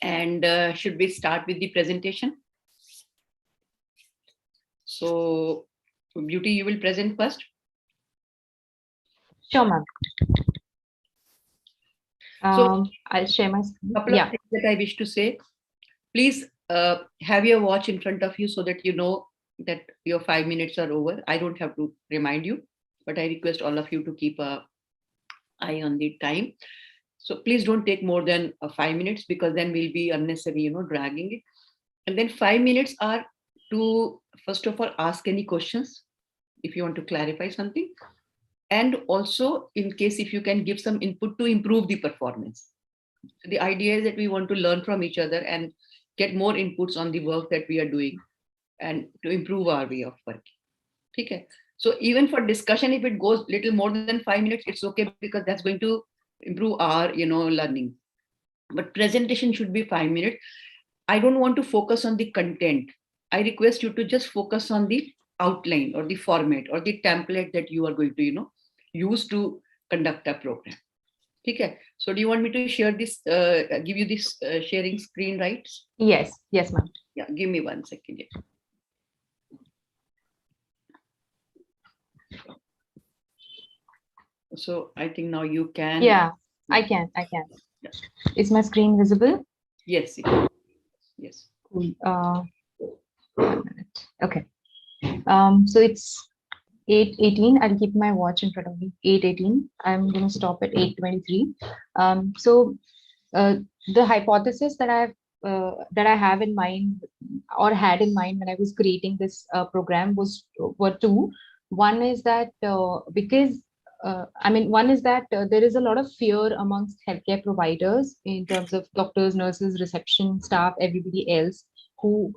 And should we start with the presentation? So, Beauty, you will present first. Sure, ma'am. So, I'll share my screen. couple of things that I wish to say. Please have your watch in front of you so that you know that your 5 minutes are over. I don't have to remind you, but I request all of you to keep an eye on the time. So please don't take more than 5 minutes, because then we'll be unnecessary, dragging it. And then 5 minutes are to, first of all, ask any questions if you want to clarify something. And also, in case if you can give some input to improve the performance. So the idea is that we want to learn from each other and get more inputs on the work that we are doing and to improve our way of working. Okay. So even for discussion, if it goes little more than 5 minutes, it's okay, because that's going to improve our, learning. But presentation should be 5 minutes. I don't want to focus on the content. I request you to just focus on the outline or the format or the template that you are going to, use to conduct a program. Okay. So do you want me to share this, give you this sharing screen rights? Yes, ma'am. Yeah, give me 1 second. Yeah. So I think now you can. Yeah, I can. Yeah. Is my screen visible? Yes. Yes. Cool. 1 minute. Okay. So it's 8:18. I'll keep my watch in front of me. 8:18. I'm going to stop at 8:23. So the hypothesis that I have in mind or had in mind when I was creating this program were two. One is that one is that there is a lot of fear amongst healthcare providers in terms of doctors, nurses, reception staff, everybody else who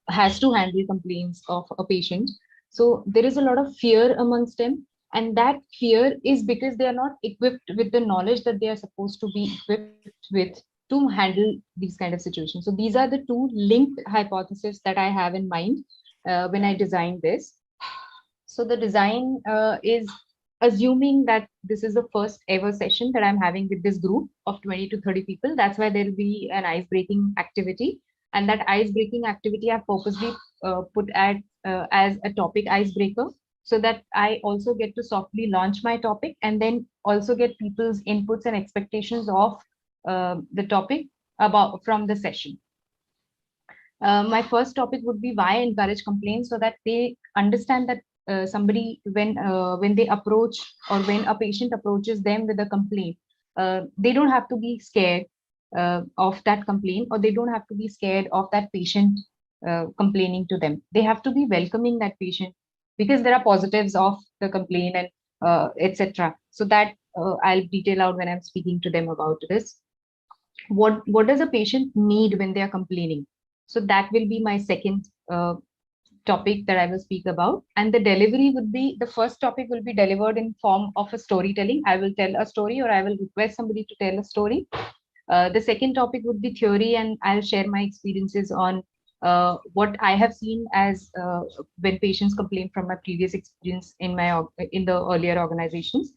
has to handle complaints of a patient. So there is a lot of fear amongst them, and that fear is because they are not equipped with the knowledge that they are supposed to be equipped with to handle these kind of situations. So these are the two linked hypotheses that I have in mind when I designed this. So the design is assuming that this is the first ever session that I'm having with this group of 20 to 30 people. That's why there will be an ice breaking activity. And that ice breaking activity I've purposely put as a topic icebreaker, so that I also get to softly launch my topic and then also get people's inputs and expectations of the topic about from the session. My first topic would be why encourage complaints, so that they understand that somebody when they approach or when a patient approaches them with a complaint, they don't have to be scared of that complaint, or they don't have to be scared of that patient complaining to them. They have to be welcoming that patient, because there are positives of the complaint and etc. So that I'll detail out when I'm speaking to them about this. What does a patient need when they are complaining? So that will be my second topic that I will speak about. And the delivery would be, the first topic will be delivered in form of a storytelling. I will tell a story, or I will request somebody to tell a story. The second topic would be theory, and I'll share my experiences on what I have seen as when patients complain from my previous experience in the earlier organizations.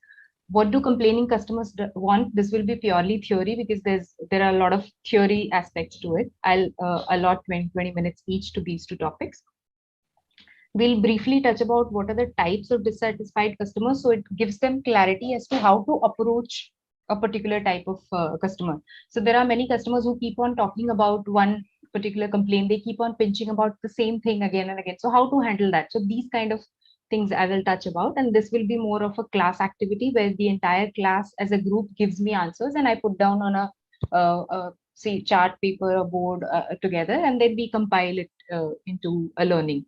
What do complaining customers want? This will be purely theory, because there are a lot of theory aspects to it. I'll allot 20 minutes each to these two topics. We'll briefly touch about what are the types of dissatisfied customers, so it gives them clarity as to how to approach a particular type of customer. So there are many customers who keep on talking about one particular complaint. They keep on pinching about the same thing again and again. So how to handle that? So these kind of things I will touch about, and this will be more of a class activity where the entire class as a group gives me answers, and I put down on a say chart paper or board together, and then we compile it into a learning.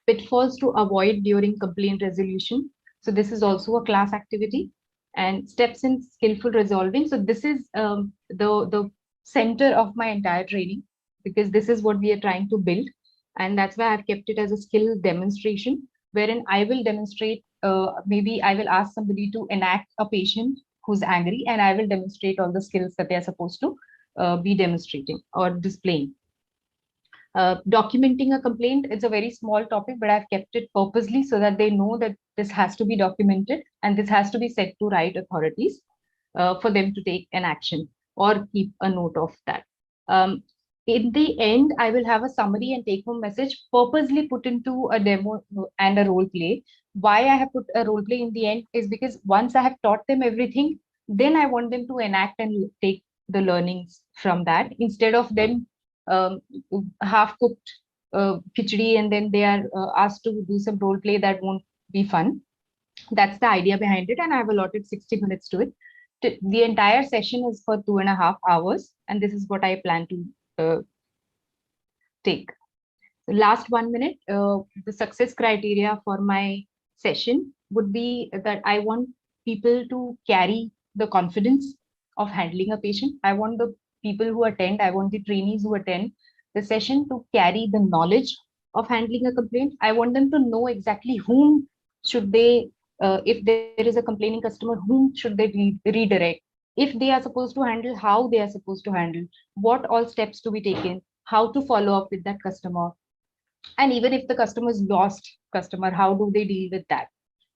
Pitfalls to avoid during complaint resolution. So this is also a class activity. And steps in skillful resolving. So this is the center of my entire training, because this is what we are trying to build. And that's why I've kept it as a skill demonstration, wherein I will demonstrate, maybe I will ask somebody to enact a patient who's angry, and I will demonstrate all the skills that they're supposed to be demonstrating or displaying. Documenting a complaint, it's a very small topic, but I've kept it purposely so that they know that this has to be documented and this has to be sent to right authorities for them to take an action or keep a note of that. In the end, I will have a summary and take home message purposely put into a demo and a role play. Why I have put a role play in the end is because once I have taught them everything, then I want them to enact and take the learnings from that instead of them um, half cooked khichdi and then they are asked to do some role play that won't be fun. That's the idea behind it, and I've allotted 60 minutes to it. The entire session is for 2.5 hours, and this is what I plan to take. The last 1 minute, the success criteria for my session would be that I want people to carry the confidence of handling a patient. I want the people who attend, I want the trainees who attend the session to carry the knowledge of handling a complaint. I want them to know exactly whom should they, if there is a complaining customer, whom should they redirect? If they are supposed to handle, how they are supposed to handle, what all steps to be taken, how to follow up with that customer, and even if the customer is lost customer, how do they deal with that?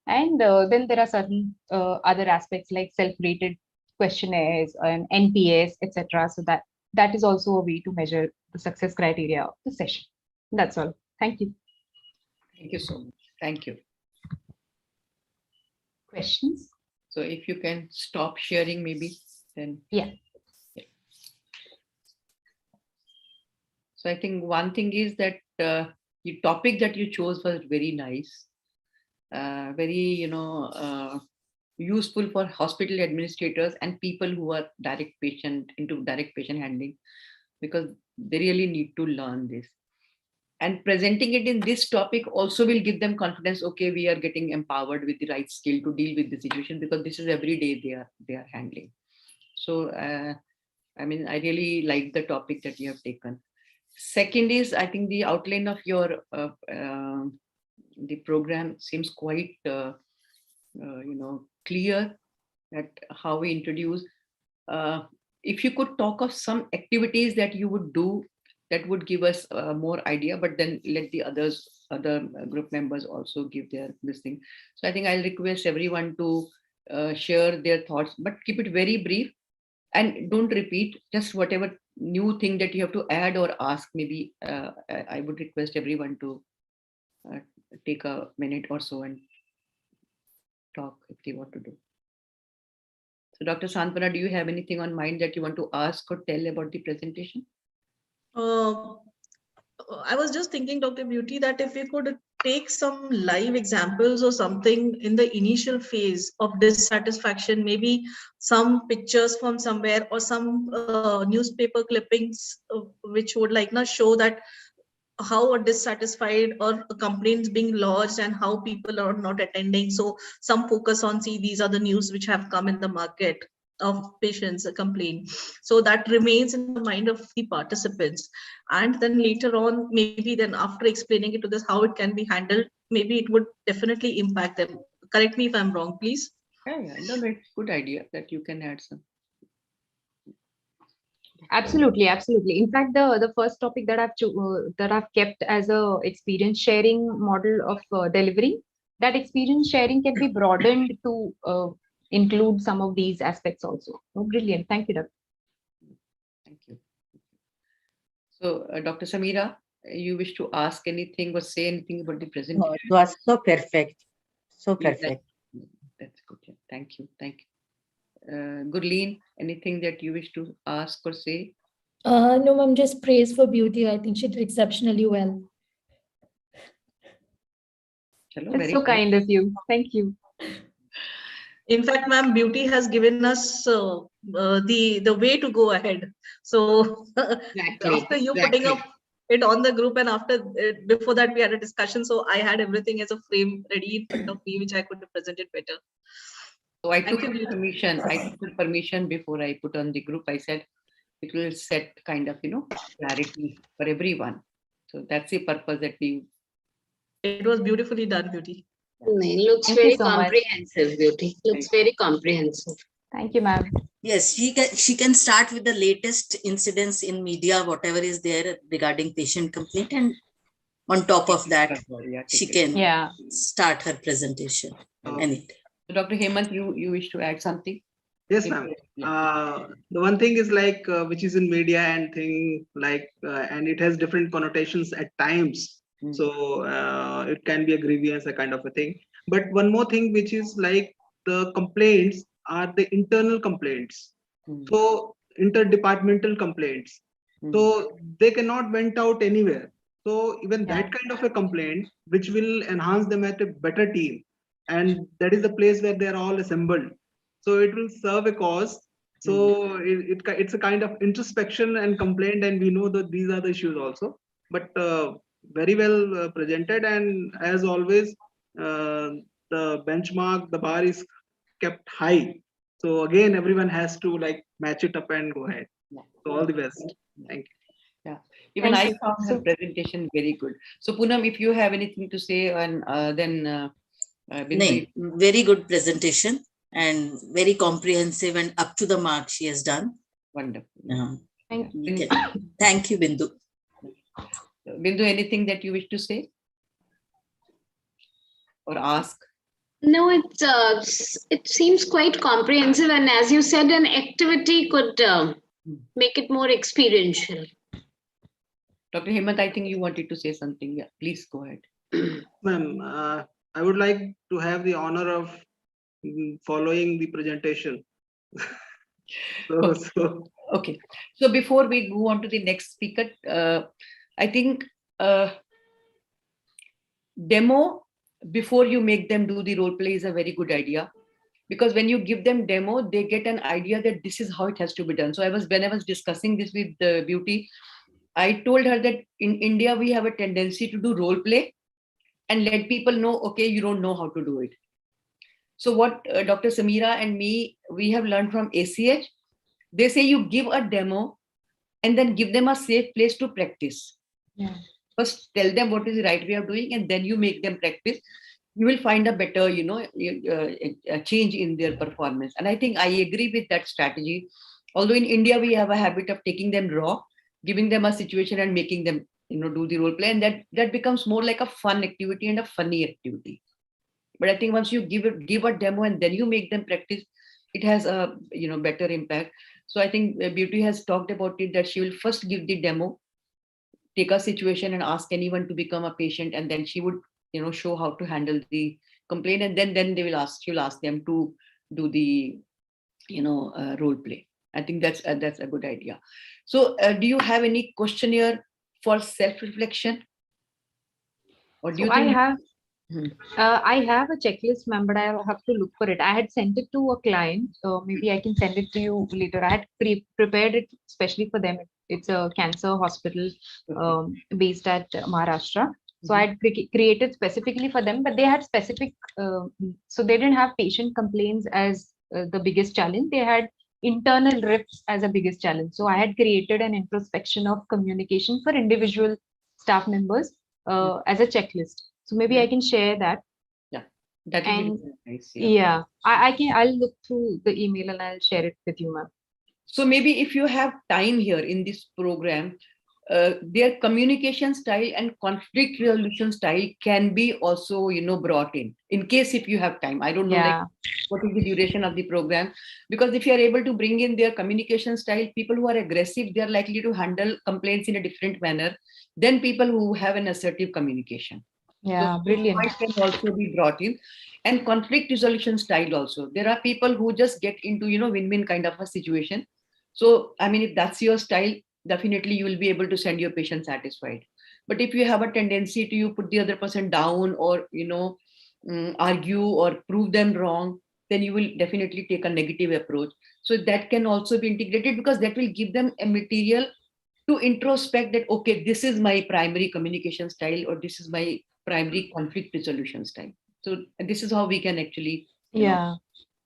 And then there are certain other aspects like self-rated questionnaires and NPS, etc. So that is also a way to measure the success criteria of the session. That's all. Thank you. Thank you so much. Thank you. Questions? So if you can stop sharing, maybe then. Yeah. So I think one thing is that the topic that you chose was very nice, very, useful for hospital administrators and people who are direct patient handling, because they really need to learn this. And presenting it in this topic also will give them confidence. Okay, we are getting empowered with the right skill to deal with the situation, because this is every day they are handling. So I mean, I really like the topic that you have taken. Second is, I think the outline of your the program seems quite clear, that how we introduce. If you could talk of some activities that you would do, that would give us more idea, but then let the other group members also give their this thing. So I think I'll request everyone to share their thoughts, but keep it very brief, and don't repeat, just whatever new thing that you have to add or ask. Maybe I would request everyone to take a minute or so and talk if they want to do. So Dr. Santwana, do you have anything on mind that you want to ask or tell about the presentation? I was just thinking, Dr. Beauty, that if we could take some live examples or something in the initial phase of dissatisfaction, maybe some pictures from somewhere or some newspaper clippings which would show that how a dissatisfied or a complaints being lodged and how people are not attending. So some focus on, see, these are the news which have come in the market of patients complain. So that remains in the mind of the participants. And then later on, maybe then after explaining it to this, how it can be handled, maybe it would definitely impact them. Correct me if I'm wrong, please. Yeah, no, it's a good idea that you can add some. Absolutely. In fact, the first topic that I've kept as a experience sharing model of delivery, that experience sharing can be broadened to include some of these aspects also. Oh, brilliant. Thank you, Dr. Thank you. So, Dr. Samira, you wish to ask anything or say anything about the presentation? No, it was so perfect. So perfect. That's good. Yeah. Thank you. Gurleen, anything that you wish to ask or say? No, ma'am, just praise for Beauty. I think she did exceptionally well. Chalo, That's very so good. kind of you. Thank you. In fact, ma'am, Beauty has given us the way to go ahead. So after you putting up it on the group, and before that we had a discussion, so I had everything as a frame ready in front of me, which I could have presented better. So I took permission before I put on the group. I said it will set kind of clarity for everyone. So that's the purpose that we. It was beautifully done, Beauty. Looks Thank you very so much. comprehensive, Beauty. Looks very comprehensive. Thank you, ma'am. Yes, she can start with the latest incidents in media, whatever is there regarding patient complaint, and on top of that, she can start her presentation. So Dr. Hemant, you wish to add something? Yes, ma'am. The one thing is like which is in media and thing like and it has different connotations at times. Mm. So it can be a grievance, a kind of a thing. But one more thing which is like the complaints are the internal complaints. Mm. So interdepartmental complaints. Mm. So they cannot went out anywhere. So even Yeah. that kind of a complaint, which will enhance them at a better team, and that is the place where they are all assembled. So it will serve a cause. So it's a kind of introspection and complaint, and we know that these are the issues also. But very well presented, and as always, the benchmark, the bar is kept high. So again, everyone has to like match it up and go ahead. Yeah. So all the best. Thank you. Yeah, even Thank I you. found her So- presentation very good. So Poonam, if you have anything to say, and then Bindu, Nay, very good presentation and very comprehensive and up to the mark she has done. wonderful. Thank We can- Thank you, Bindu. Bindu, anything that you wish to say or ask? No, it seems quite comprehensive, and as you said, an activity could make it more experiential. Dr. Hemant, I think you wanted to say something. Yeah, please go ahead. Ma'am, I would like to have the honor of following the presentation. Okay. So before we go on to the next speaker, I think demo before you make them do the role play is a very good idea, because when you give them demo, they get an idea that this is how it has to be done. So when I was discussing this with Beauty, I told her that in India we have a tendency to do role play and let people know, okay, you don't know how to do it. So what Dr. Samira and me, we have learned from ACH, they say you give a demo and then give them a safe place to practice. Yeah. First tell them what is the right way of doing, and then you make them practice. You will find a better, a change in their performance. And I think I agree with that strategy. Although in India, we have a habit of taking them raw, giving them a situation and making them, do the role play. And that becomes more like a fun activity and a funny activity. But I think once you give a demo and then you make them practice, it has a, better impact. So I think Beauty has talked about it, that she will first give the demo, take a situation and ask anyone to become a patient, and then she would show how to handle the complaint, and then she'll ask them to do the role play. I think that's a good idea. So do you have any questionnaire for self-reflection, or do you So think I have a checklist, ma'am, but I'll have to look for it. I had sent it to a client. Maybe I can send it to you later. I had prepared it especially for them. It's a cancer hospital based at Maharashtra. So I had created specifically for them, but they had specific, so they didn't have patient complaints as the biggest challenge. They had internal rifts as a biggest challenge. So I had created an introspection of communication for individual staff members as a checklist. So maybe I can share that. Yeah, that would And be really nice. yeah, I'll look through the email and I'll share it with you, ma'am. So maybe if you have time here in this program, their communication style and conflict resolution style can be also, brought in case if you have time. I don't know Yeah. what is the duration of the program, because if you are able to bring in their communication style, people who are aggressive, they are likely to handle complaints in a different manner than people who have an assertive communication. Yeah, So brilliant. it can also be brought in. And conflict resolution style also. There are people who just get into, win-win kind of a situation. So, I mean, if that's your style, definitely you will be able to send your patient satisfied. But if you have a tendency to you put the other person down, or, argue or prove them wrong, then you will definitely take a negative approach. So that can also be integrated, because that will give them a material to introspect that, okay, this is my primary communication style, or this is my primary conflict resolution style. So this is how we can actually, Yeah,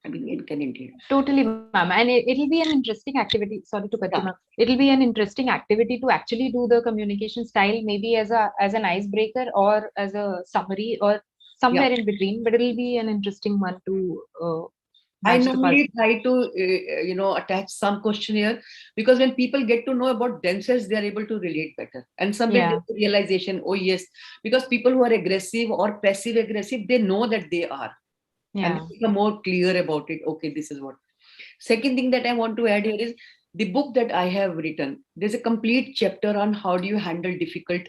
it can include. totally, ma'am. And it'll be an interesting activity. Sorry to cut you, Yeah. ma'am. It'll be an interesting activity to actually do the communication style, maybe as an icebreaker or as a summary or somewhere in between. But it'll be an interesting one to. I match the normally puzzle. try to, attach some questionnaire, because when people get to know about themselves, they are able to relate better. And somewhere Yeah. there's a realization, oh yes, because people who are aggressive or passive aggressive, they know that they are. Yeah. And they become more clear about it. Okay, this is what. Second thing that I want to add here is the book that I have written. There's a complete chapter on how do you handle difficult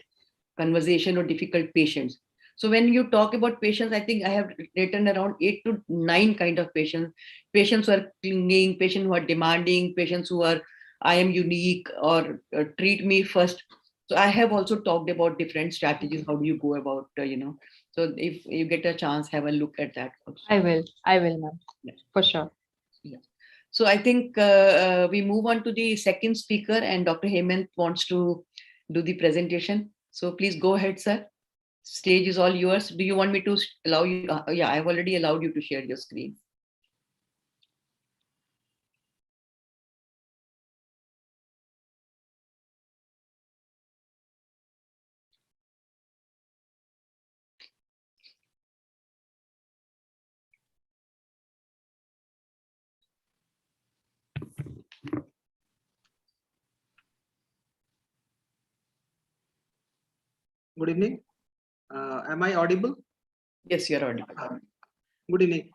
conversation or difficult patients. So when you talk about patients, I think I have written around 8 to 9 kind of patients. Patients who are clinging, patients who are demanding, patients who are, I am unique, or treat me first. So I have also talked about different strategies. How do you go about, so if you get a chance, have a look at that also. I will, ma'am, Yeah. for sure. Yeah. So I think we move on to the second speaker, and Dr. Hemant wants to do the presentation. So please go ahead, sir. Stage is all yours. Do you want me to allow you? Yeah, I've already allowed you to share your screen. Good evening. Am I audible? Yes, you're audible. Good evening.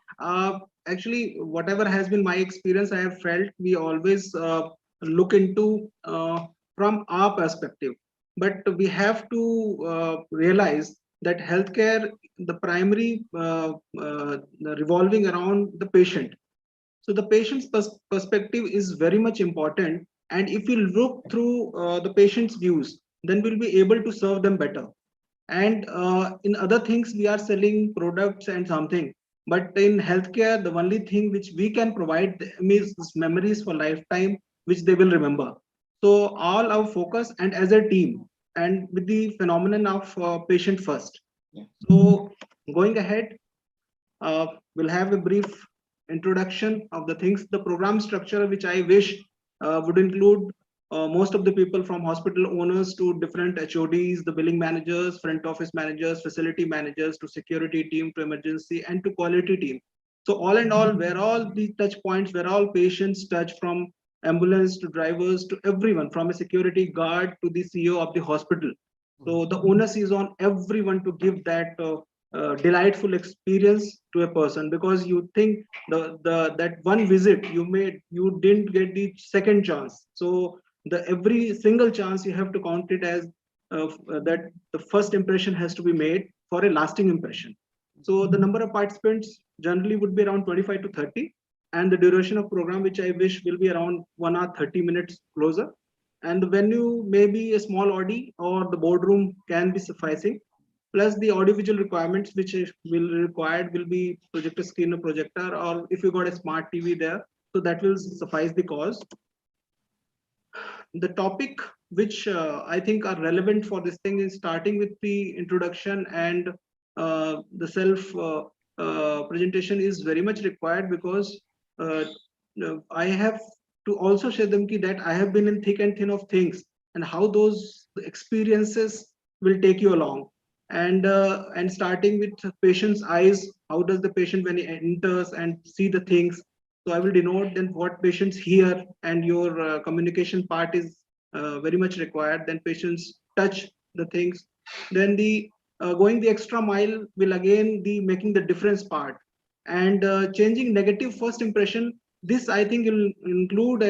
Actually, whatever has been my experience, I have felt we always look into from our perspective, but we have to realize that healthcare, the primary revolving around the patient. So the patient's perspective is very much important, and if we look through the patient's views, then we'll be able to serve them better. And in other things, we are selling products and something, but in healthcare, the only thing which we can provide them is memories for lifetime, which they will remember. So all our focus, and as a team, and with the phenomenon of patient first. Yeah. So going ahead, we'll have a brief introduction of the things, the program structure, which I wish would include most of the people from hospital owners to different HODs, the billing managers, front office managers, facility managers, to security team, to emergency, and to quality team. So all and all, where all the touch points, where all patients touch, from ambulance to drivers to everyone, from a security guard to the CEO of the hospital. So the onus is on everyone to give that delightful experience to a person, because you think that one visit you made, you didn't get the second chance. So the every single chance you have to count it as that the first impression has to be made for a lasting impression. So the number of participants generally would be around 25 to 30, and the duration of program, which I wish will be around 1 hour 30 minutes closer. And the venue may be a small Audi, or the boardroom can be sufficing. Plus the audiovisual requirements which will required will be projector screen or projector, or if you got a smart TV there, so that will suffice the cause. The topic which I think are relevant for this thing is starting with the introduction, and the self presentation is very much required, because I have to also share them that I have been in thick and thin of things, and how those experiences will take you along. And starting with patient's eyes, how does the patient, when he enters and see the things, so I will denote then what patients hear, and your communication part is very much required. Then patients touch the things. Then the going the extra mile will again be making the difference part, and changing negative first impression. This I think will include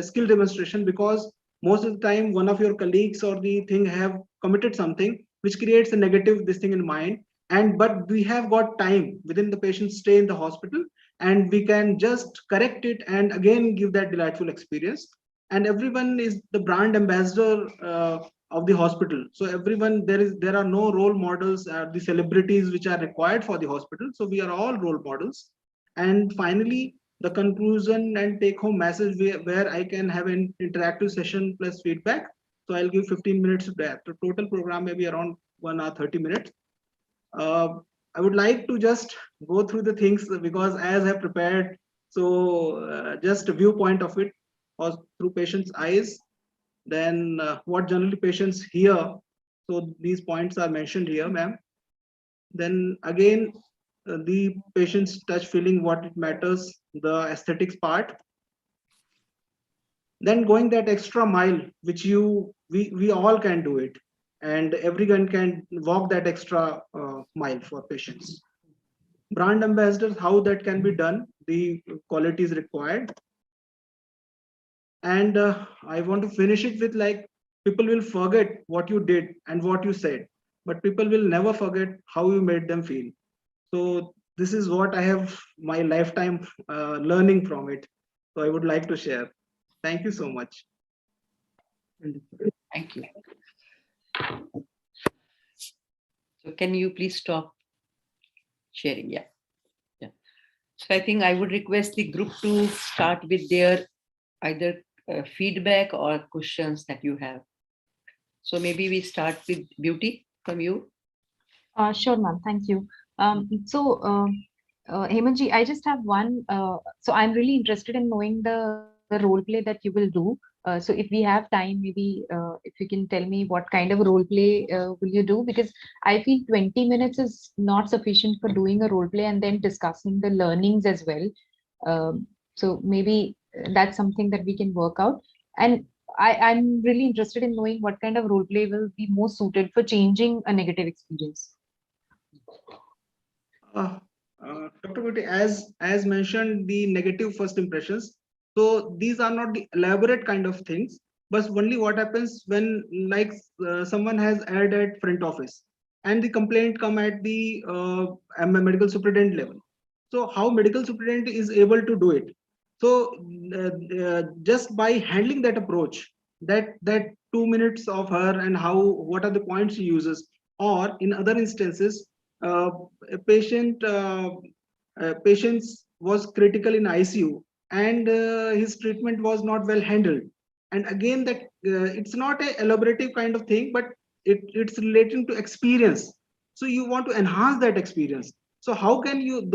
skill demonstration, because most of the time one of your colleagues or the thing have committed something which creates a negative this thing in mind, and but we have got time within the patient's stay in the hospital, and we can just correct it and again give that delightful experience. And everyone is the brand ambassador of the hospital. So everyone, there are no role models, the celebrities which are required for the hospital, so we are all role models. And finally, the conclusion and take home message, where I can have an interactive session plus feedback. So I'll give 15 minutes to that. The total program may be around 1 hour 30 minutes. I would like to just go through the things, because as I prepared, so just a viewpoint of it, or through patients' eyes. Then what generally patients hear. So these points are mentioned here, ma'am. Then again, the patient's touch feeling, what it matters, the aesthetics part. Then going that extra mile, which we all can do it, and everyone can walk that extra mile for patients. brand ambassadors, how that can be done, the quality is required. And I want to finish it with, like, people will forget what you did and what you said, but people will never forget how you made them feel. So this is what I have my lifetime learning from it. So I would like to share. Thank you so much. Thank you. So can you please stop sharing? Yeah. Yeah. So I think I would request the group to start with their either feedback or questions that you have. So maybe we start with Beauty from you. Sure, ma'am. Thank you. Hemanji, I just have one. So I'm really interested in knowing the role play that you will do. So if we have time, maybe if you can tell me what kind of role play will you do? Because I feel 20 minutes is not sufficient for doing a role play and then discussing the learnings as well. So maybe that's something that we can work out. And I'm really interested in knowing what kind of role play will be most suited for changing a negative experience. Dr. Beauty, as mentioned, the negative first impressions. So these are not the elaborate kind of things, but only what happens when, like, someone has erred at front office and the complaint come at the medical superintendent level. So how medical superintendent is able to do it? So just by handling that approach, that 2 minutes of her and what are the points she uses, or in other instances, a patient was critical in ICU and his treatment was not well handled. And again, that it's not a elaborative kind of thing, but it's relating to experience. So you want to enhance that experience. So how can you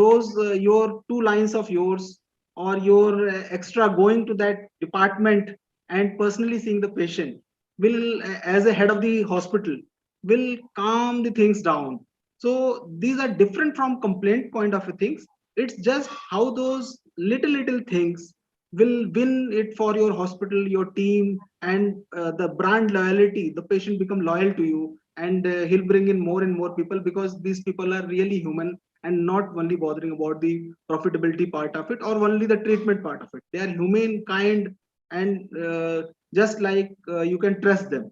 your 2 lines of yours or your extra going to that department and personally seeing the patient will, as a head of the hospital, will calm the things down. So these are different from complaint point of things. It's just how those little things will win it for your hospital, your team, and the brand loyalty. The patient become loyal to you, and he'll bring in more and more people, because these people are really human and not only bothering about the profitability part of it or only the treatment part of it. They are human, kind, and just like you can trust them.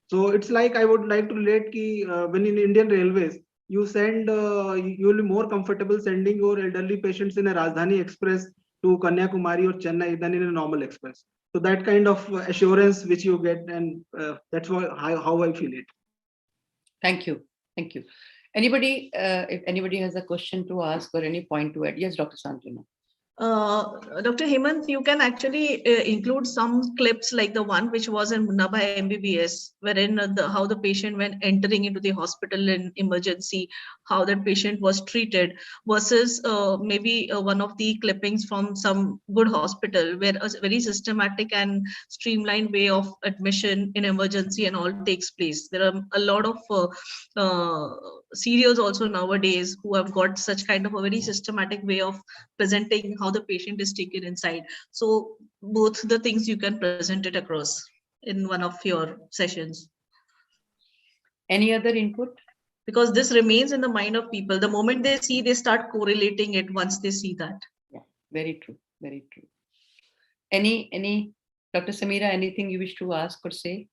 So it's like, I would like to relate ki, when in Indian Railways, you will be more comfortable sending your elderly patients in a Rajdhani Express to Kanyakumari or Chennai than in a normal express. So that kind of assurance which you get, and that's how I feel it. Thank you. Thank you. Anybody, if anybody has a question to ask or any point to add? Yes, Dr. Santana. Dr. Hemant, you can actually include some clips like the one which was in Munna Bhai MBBS, wherein how the patient, when entering into the hospital in emergency, how that patient was treated, versus maybe one of the clippings from some good hospital where a very systematic and streamlined way of admission in emergency and all takes place. There are a lot of serials also nowadays who have got such kind of a very systematic way of presenting how the patient is taken inside. So both the things you can present it across in one of your sessions. Any other input? Because this remains in the mind of people. The moment they see, they start correlating it once they see that. Yeah, very true. Very true. Any, Dr. Samira, anything you wish to ask or say?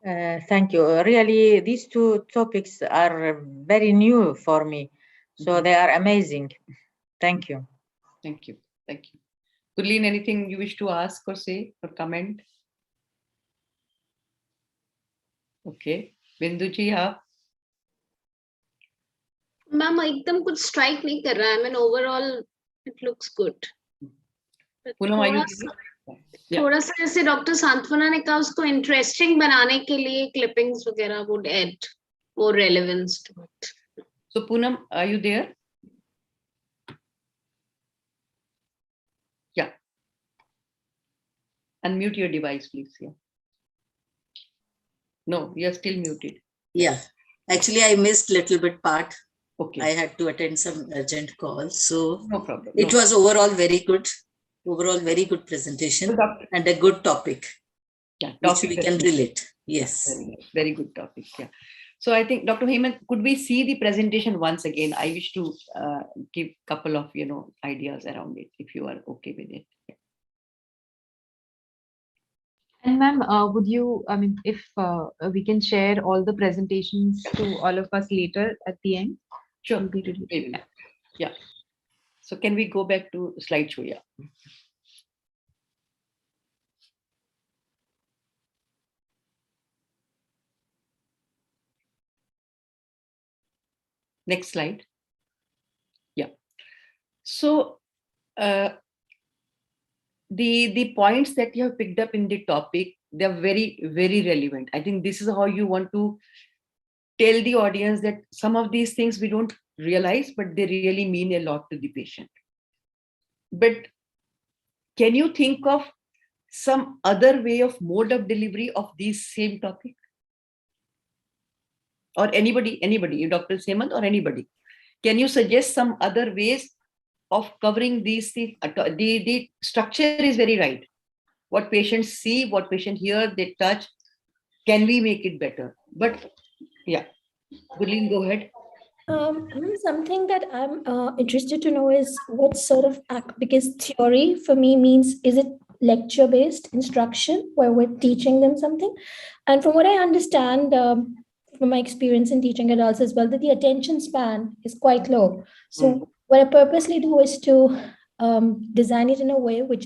Thank you. Really, these 2 topics are very new for me. So they are amazing. Thank you. Thank you. Thank you. Gurleen, anything you wish to ask or say or comment? Okay. Binduji, yeah. Ma'am, ekdam kuch strike nahi kar raha. I mean, overall, it looks good. Poonam, are you थोड़ा सा जैसे doctor सांत्वना ने कहा, उसको interesting बनाने के लिए क्लिपिंग्स वगैरह would add more relevance to it. So Poonam, are you there? Yeah. Unmute your device, please. Yeah. No, you're still muted. Yeah, actually I missed little bit part. Okay. I had to attend some urgent calls. So no problem. It was overall very good. Overall very good presentation and a good topic. Yeah, which we can relate. Yes. Very good topic. Yeah. So I think, Dr. Hemant, could we see the presentation once again? I wish to give a couple of, ideas around it, if you are okay with it. And ma'am, would you, I mean, if we can share all the presentations to all of us later at the end? Sure. Will be really Maybe. Yeah. So can we go back to slideshow? Yeah. Next slide. Yeah. So the points that you have picked up in the topic, they're very, very relevant. I think this is how you want to tell the audience that some of these things we don't realize, but they really mean a lot to the patient. But can you think of some other way of mode of delivery of these same topic? Or anybody, Dr. Hemant or anybody, can you suggest some other ways of covering these things? The structure is very right. What patients see, what patient hear, they touch. Can we make it better? But yeah, Gurleen, go ahead. Something that I'm interested to know is what sort of because theory for me means, is it lecture based instruction where we're teaching them something? And from what I understand, from my experience in teaching adults as well, that the attention span is quite low. So what I purposely do is to design it in a way which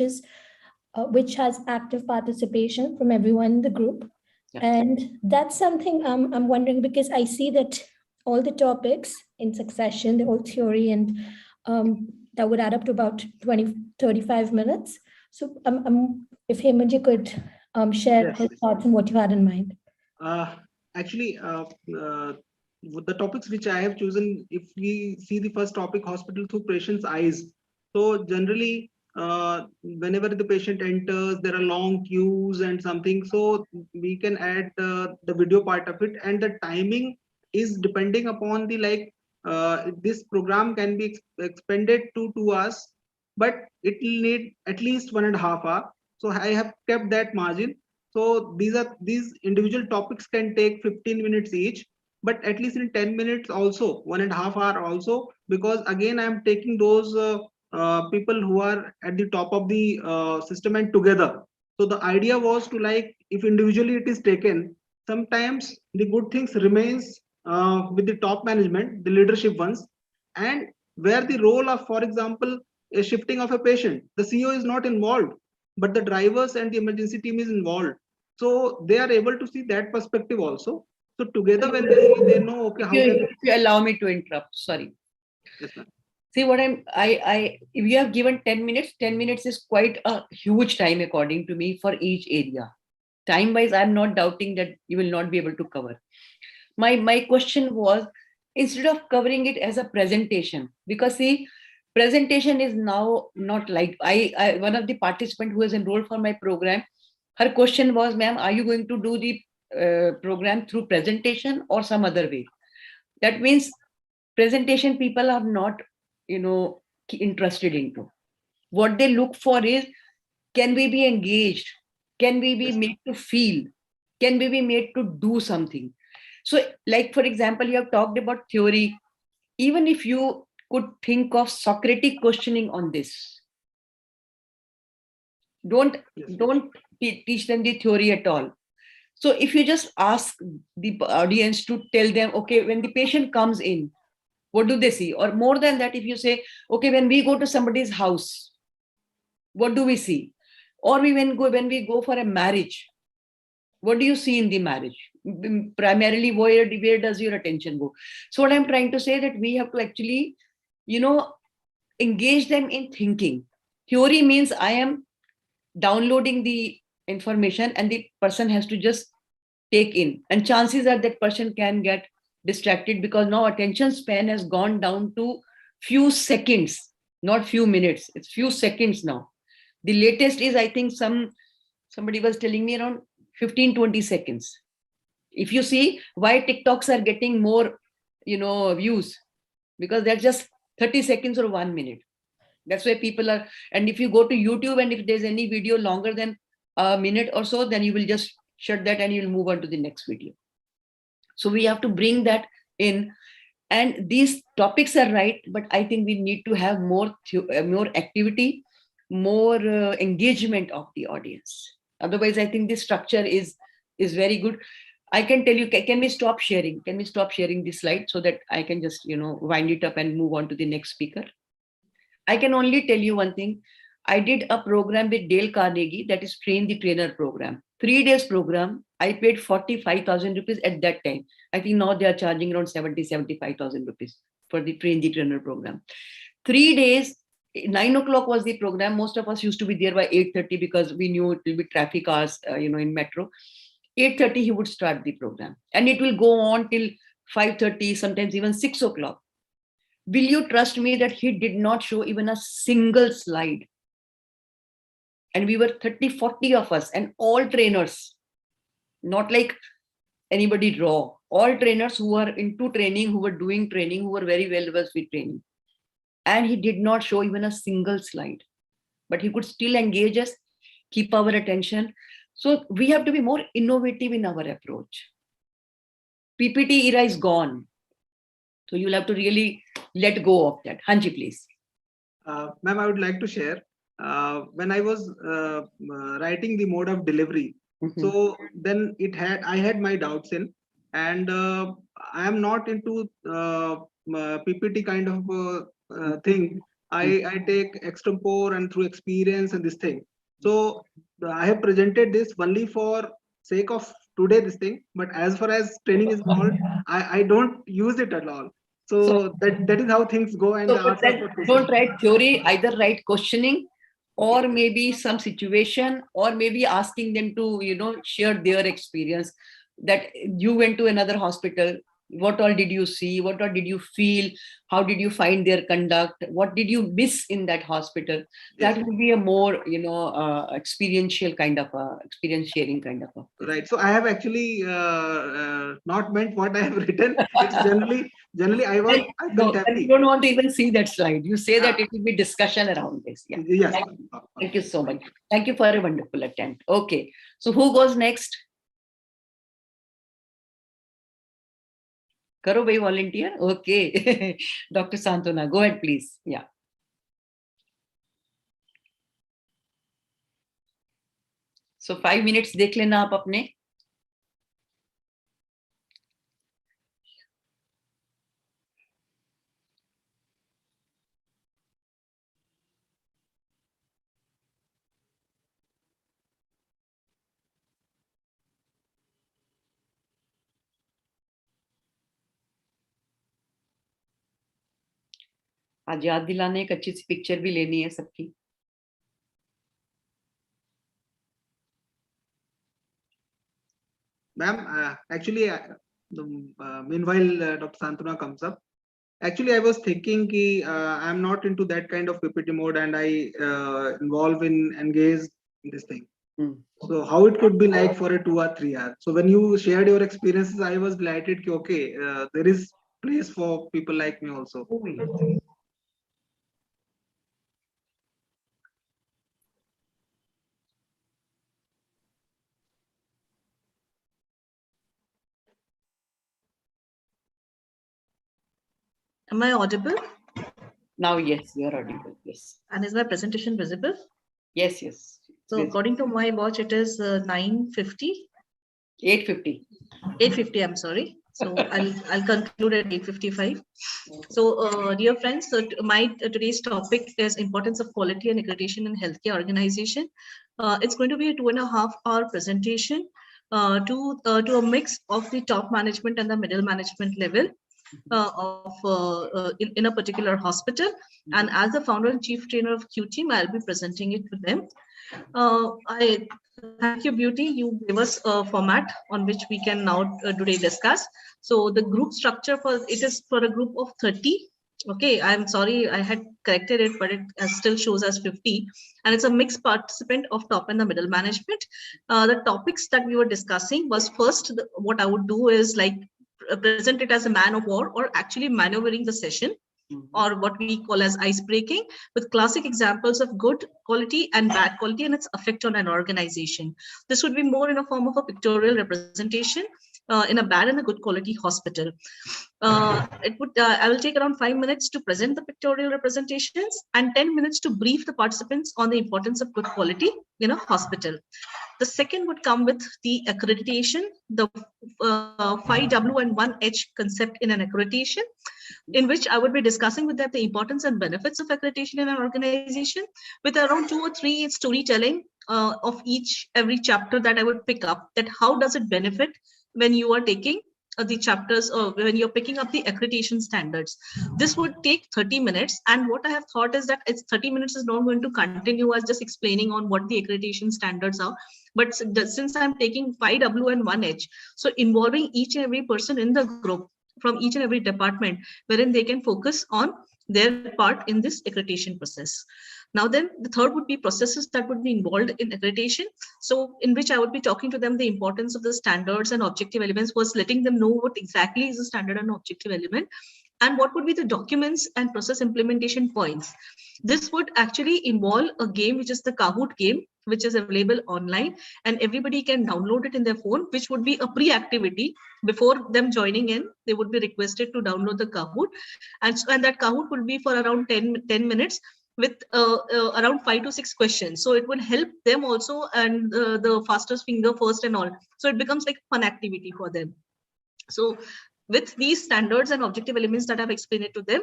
has active participation from everyone in the group. Yeah. And that's something I'm wondering, because I see that all the topics in succession, the whole theory, and that would add up to about 20-35 minutes. So if Hemant could share Yes. his thoughts on what you had in mind. Actually, the topics which I have chosen, if we see the first topic, hospital through patient's eyes. So generally, whenever the patient enters, there are long queues and something. So we can add the video part of it, and the timing is depending upon the this program can be expanded to 2 hours, but it will need at least 1.5 hours. So I have kept that margin. So these individual topics can take 15 minutes each, but at least in 10 minutes also, 1.5 hours also, because again I am taking those people who are at the top of the system and together. So the idea was to, like, if individually it is taken, sometimes the good things remains with the top management, the leadership ones, and where the role of, for example, a shifting of a patient, the CEO is not involved, but the drivers and the emergency team is involved. So they are able to see that perspective also. So together when they see, they know, okay, how If you allow me to interrupt, sorry. Yes, ma'am. See what if you have given 10 minutes, 10 minutes is quite a huge time according to me for each area. Time wise, I'm not doubting that you will not be able to cover. My question was, instead of covering it as a presentation, because see, presentation is now not like, one of the participants who has enrolled for my program, her question was, ma'am, are you going to do the program through presentation or some other way? That means presentation people are not, interested into. What they look for is, can we be engaged? Can we be made to feel? Can we be made to do something? So, like, for example, you have talked about theory. Even if you could think of Socratic questioning on this, don't teach them the theory at all. So if you just ask the audience to tell them, okay, when the patient comes in, what do they see? Or more than that, if you say, okay, when we go to somebody's house, what do we see? Or when we go for a marriage, what do you see in the marriage? Primarily, where does your attention go? So what I'm trying to say, that we have to actually, engage them in thinking. Theory means I am downloading the information and the person has to just take in, and chances are that person can get distracted, because now attention span has gone down to few seconds, not few minutes, it's few seconds now. The latest is, I think somebody was telling me, around 15-20 seconds. If you see why TikToks are getting more views, because they're just 30 seconds or 1 minute. That's why people are, and if you go to YouTube and if there's any video longer than a minute or so, then you will just shut that and you'll move on to the next video. So we have to bring that in. And these topics are right, but I think we need to have more activity, more engagement of the audience. Otherwise, I think this structure is very good. I can tell you, can we stop sharing? Can we stop sharing this slide so that I can just, wind it up and move on to the next speaker? I can only tell you one thing. I did a program with Dale Carnegie, that is Train the Trainer program. 3 days program. I paid 45,000 rupees at that time. I think now they are charging around 75,000 rupees for the Train the Trainer program. 3 days, 9 o'clock was the program. Most of us used to be there by 8:30 because we knew it will be traffic hours, in metro. 8:30 he would start the program, and it will go on till 5:30, sometimes even 6 o'clock. Will you trust me that he did not show even a single slide? And we were 30, 40 of us, and all trainers, not like anybody raw, all trainers who were into training, who were doing training, who were very well versed with training. And he did not show even a single slide, but he could still engage us, keep our attention. So we have to be more innovative in our approach. PPT era is gone. So you'll have to really let go of that. Hanji, please. Ma'am, I would like to share. When I was writing the mode of delivery, so then I had my doubts in, and I am not into PPT kind of thing. I take extempore and through experience and this thing. So I have presented this only for sake of today, this thing, but as far as training is concerned, I don't use it at all. So that is how things go. And don't write theory, either write questioning, or maybe some situation, or maybe asking them to, share their experience, that you went to another hospital. What all did you see? What all did you feel? How did you find their conduct? What did you miss in that hospital? That would be a more, experiential kind of experience sharing kind of Right. So I have actually not meant what I have written. It's generally I felt happy. You don't want to even see that slide. You say that it will be discussion around this. Yeah. Yes. Thank you so much. Thank you for a wonderful attempt. Okay. So who goes next? Karo bhai, volunteer. Okay. Dr. Santona, go ahead, please. Yeah. So 5 minutes देख लेना आप अपने. आज याद दिलाने एक अच्छी सी picture भी लेनी है सबकी. Ma'am, actually, meanwhile, Dr. Santona comes up. Actually, I was thinking I'm not into that kind of PPT mode, and I engage in this thing. So how it could be like for a 2 or 3 hours. So when you shared your experiences, I was delighted. Okay, there is place for people like me also. Oh, yes. Am I audible? Now, yes, you are audible. Yes. And is my presentation visible? Yes, yes. So according to my watch, it is 9:50. 8:50. 8:50. I'm sorry. So I'll conclude at 8:55. So dear friends, so today's topic is importance of quality and accreditation in healthcare organization. It's going to be a 2.5-hour presentation to a mix of the top management and the middle management level in a particular hospital. And as the founder and chief trainer of Q Team, I'll be presenting it to them. I thank you, Beauty. You gave us a format on which we can now today discuss. So the group structure is for a group of 30. Okay, I'm sorry, I had corrected it, but it still shows as 50. And it's a mixed participant of top and the middle management. The topics that we were discussing was first, what I would do is like present it as a man of war, or actually maneuvering the session, or what we call as ice breaking, with classic examples of good quality and bad quality and its effect on an organization. This would be more in a form of a pictorial representation. in a bad and a good quality hospital. I will take around 5 minutes to present the pictorial representations and 10 minutes to brief the participants on the importance of good quality in a hospital. The second would come with the accreditation, the 5W and 1H concept in an accreditation, in which I would be discussing with them the importance and benefits of accreditation in an organization, with around 2 or 3 storytelling of every chapter that I would pick up, that how does it benefit when you are taking the chapters, or when you're picking up the accreditation standards. This would take 30 minutes. And what I have thought is that it's 30 minutes is not going to continue as just explaining on what the accreditation standards are. But since I'm taking 5W and 1H, so involving each and every person in the group from each and every department, wherein they can focus on their part in this accreditation process. Now then, the third would be processes that would be involved in accreditation. So in which I would be talking to them the importance of the standards and objective elements, was letting them know what exactly is the standard and objective element, and what would be the documents and process implementation points. This would actually involve a game, which is the Kahoot game, which is available online, and everybody can download it in their phone, which would be a pre-activity. Before them joining in, they would be requested to download the Kahoot, and that Kahoot would be for around 10 minutes with around 5 to 6 questions. So it will help them also, and the fastest finger first and all. So it becomes like fun activity for them. So with these standards and objective elements that I've explained it to them,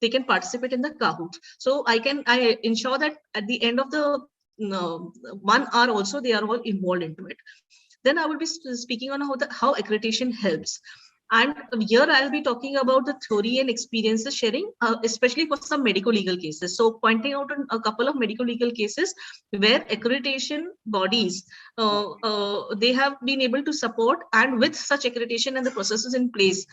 they can participate in the Kahoot. So I ensure that at the end of the 1 hour also, they are all involved into it. Then I will be speaking on how accreditation helps. And here I'll be talking about the theory and experiences sharing, especially for some medical legal cases. So pointing out a couple of medical legal cases where accreditation bodies, they have been able to support, and with such accreditation and the processes in place,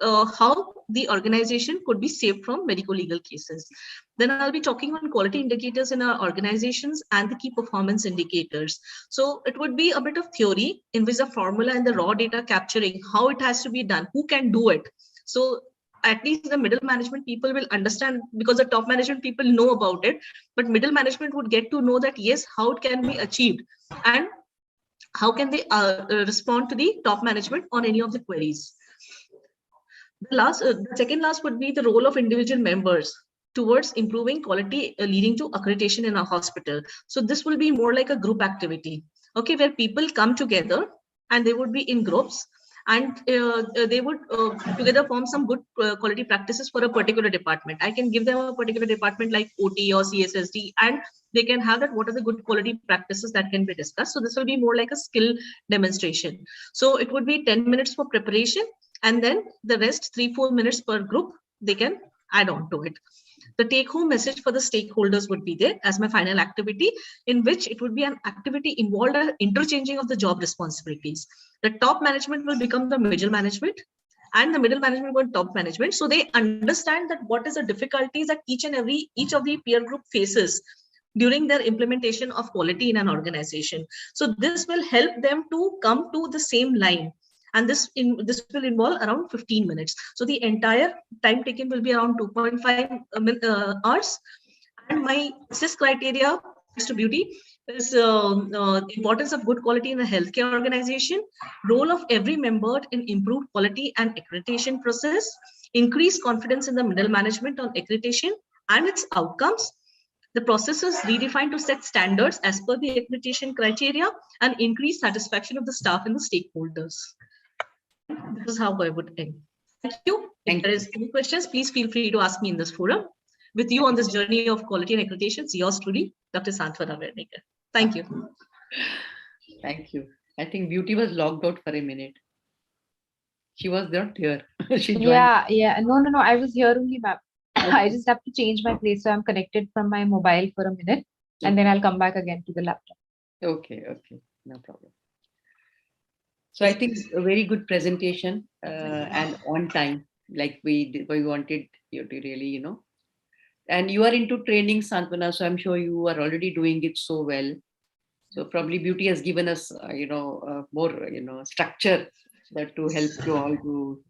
how the organization could be saved from medical legal cases. Then I'll be talking on quality indicators in our organizations and the key performance indicators. So it would be a bit of theory in which the formula and the raw data capturing, how it has to be done, who can do it. So at least the middle management people will understand, because the top management people know about it, but middle management would get to know that, yes, how it can be achieved and how can they respond to the top management on any of the queries. The second last would be the role of individual members towards improving quality, leading to accreditation in a hospital. So this will be more like a group activity, okay, where people come together and they would be in groups, and they would together form some good quality practices for a particular department. I can give them a particular department like OT or CSSD, and they can have that, what are the good quality practices that can be discussed. So this will be more like a skill demonstration. So it would be 10 minutes for preparation, and then the rest 3-4 minutes per group, they can add on to it. The take-home message for the stakeholders would be there as my final activity, in which it would be an activity involved an interchanging of the job responsibilities. The top management will become the middle management, and the middle management will top management. So they understand that what is the difficulties that each of the peer group faces during their implementation of quality in an organization. So this will help them to come to the same line. And this will involve around 15 minutes. So the entire time taken will be around 2.5 hours. And my assess criteria to beauty is importance of good quality in a healthcare organization, role of every member in improved quality and accreditation process, increased confidence in the middle management on accreditation and its outcomes. The process is redefined to set standards as per the accreditation criteria and increase satisfaction of the staff and the stakeholders. This is how I would end. Thank you. If there is any questions, please feel free to ask me in this forum. With you on this journey of quality and accreditation, yours truly, Dr. Santvana Wernicker. Thank you. Thank you. I think Beauty was logged out for a minute. She was not here. She joined. Yeah. No. I was here only, ma'am. I just have to change my place, so I'm connected from my mobile for a minute, and then I'll come back again to the laptop. Okay, no problem. So I think a very good presentation and on time, like we wanted you to really, and you are into training, Santvana, so I'm sure you are already doing it so well. So probably Beauty has given us, more, structure that to help you all to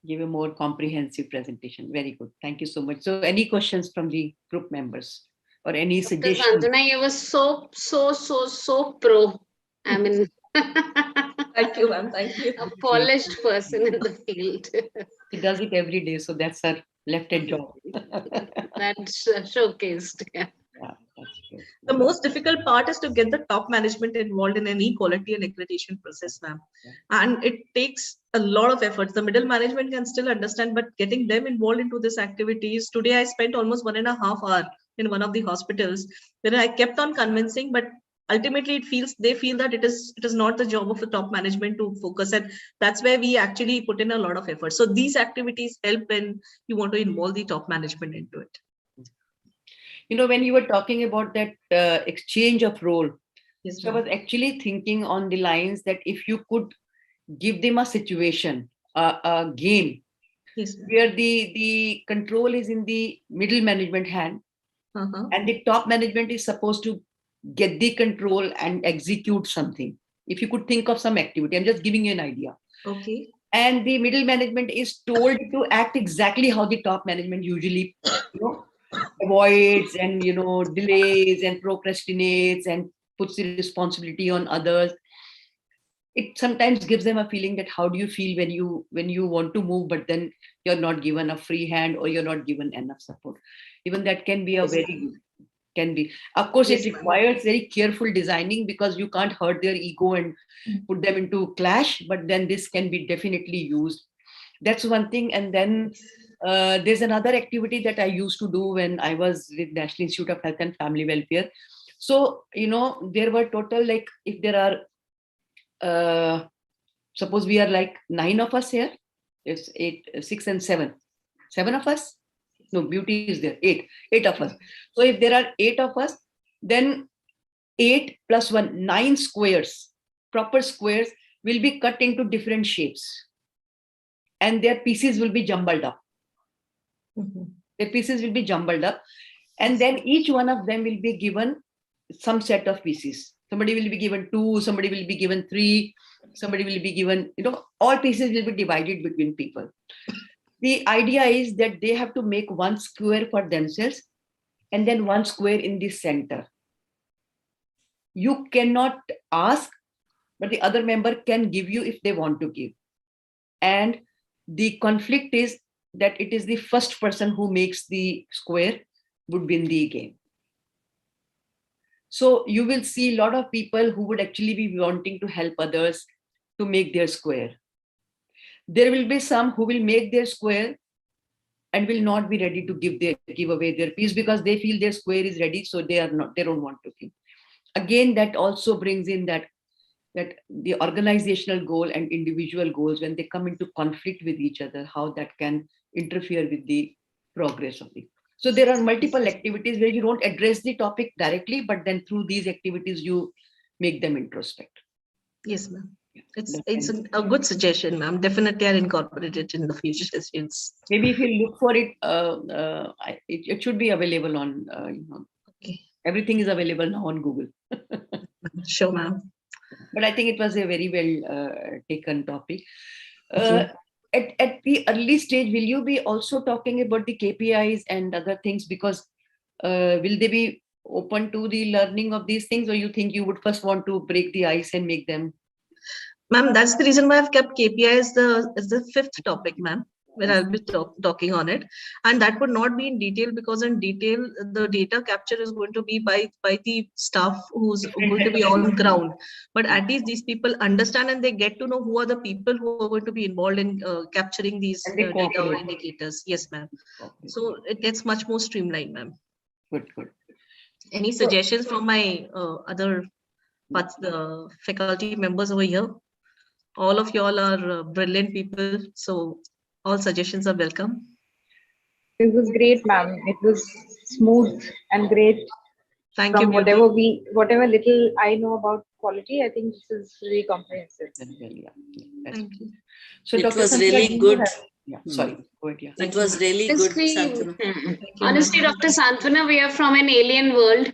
give a more comprehensive presentation. Very good. Thank you so much. So any questions from the group members or any suggestions? Santvana, you were so pro. I mean, Thank you, ma'am. Thank you. A polished person in the field. She does it every day, so that's her left-hand job. That's showcased. Yeah. Yeah, that's true. The most difficult part is to get the top management involved in any quality and accreditation process, ma'am. And it takes a lot of efforts. The middle management can still understand, but getting them involved into this activities. Today, I spent almost 1.5 hours in one of the hospitals where I kept on convincing, but ultimately they feel that it is not the job of the top management to focus, and that's where we actually put in a lot of effort. So these activities help when you want to involve the top management into it. You know, when you were talking about that exchange of role, Yes, so I ma'am. was actually thinking on the lines that if you could give them a situation, a game, Yes, ma'am. where the control is in the middle management hand, Uh-huh. and the top management is supposed to get the control and execute something. If you could think of some activity, I'm just giving you an idea. Okay. And the middle management is told to act exactly how the top management usually, avoids and delays and procrastinates and puts the responsibility on others. It sometimes gives them a feeling that how do you feel when you want to move, but then you're not given a free hand or you're not given enough support. Even that can be a Yes, very ma'am. good, can be. Of course, Yes, it ma'am. requires very careful designing because you can't hurt their ego and put them into clash, but then this can be definitely used. That's one thing. And then there's another activity that I used to do when I was with National Institute of Health and Family Welfare. So, there were total, like, if there are, suppose we are like 9 of us here, it's 8, 6 and 7. 7 of us? No, Beauty is there. 8 of us. So if there are 8 of us, then 8 plus 1, 9 squares, proper squares will be cut into different shapes. And their pieces will be jumbled up. Mhm. Their pieces will be jumbled up. And then each one of them will be given some set of pieces. Somebody will be given 2, somebody will be given 3, somebody will be given, all pieces will be divided between people. The idea is that they have to make one square for themselves and then one square in the center. You cannot ask, but the other member can give you if they want to give. And the conflict is that it is the first person who makes the square would win the game. So you will see a lot of people who would actually be wanting to help others to make their square. There will be some who will make their square and will not be ready to give away their piece because they feel their square is ready, so they don't want to give. Again, that also brings in that the organizational goal and individual goals, when they come into conflict with each other, how that can interfere with the progress of it. So there are multiple activities where you don't address the topic directly, but then through these activities you make them introspect. Yes, ma'am. It's a good suggestion, ma'am. Definitely, I'll incorporate it in the future sessions. Maybe if you look for it, it should be available on. Okay. Everything is available now on Google. Sure, ma'am. But I think it was a very well taken topic. At the early stage, will you be also talking about the KPIs and other things? Because will they be open to the learning of these things, or you think you would first want to break the ice and make them? Ma'am, that's the reason why I've kept KPI as the 5th topic, ma'am, where I'll be talking on it. And that would not be in detail, because in detail, the data capture is going to be by the staff who's going to be on ground. But at least these people understand and they get to know who are the people who are going to be involved in capturing these data or indicators. Yes, ma'am. So it gets much more streamlined, ma'am. Good, good. Any suggestions from my other faculty members over here? All of y'all are brilliant people, so all suggestions are welcome. It was great, ma'am. It was smooth and great. Thank you. Whatever little I know about quality, I think this is really comprehensive. Thank you. So it was really good. Sorry, go ahead. It was really good, Santanu. Honestly, Dr. Santanu, we are from an alien world.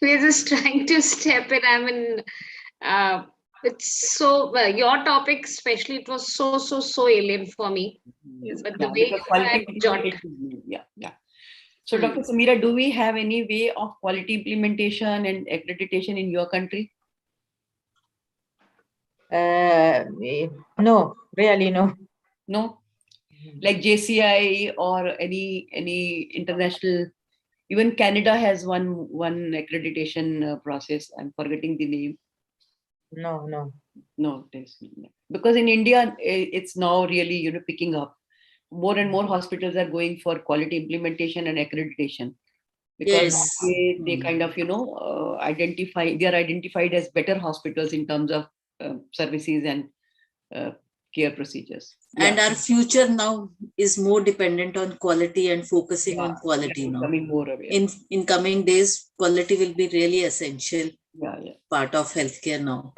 We're just trying to step in. It's so your topic especially, it was so alien for me. Yes, but the way So Dr. Samira, do we have any way of quality implementation and accreditation in your country? No, really no. No, like JCI or any international. Even Canada has one accreditation process. I'm forgetting the name. No, no. No, there's no. Because in India, it's now really picking up. More and more hospitals are going for quality implementation and accreditation, because Yes. they kind of they are identified as better hospitals in terms of services and care procedures. And our future now is more dependent on quality and focusing on quality now. Becoming more aware. In coming days, quality will be really essential Yeah. part of healthcare now.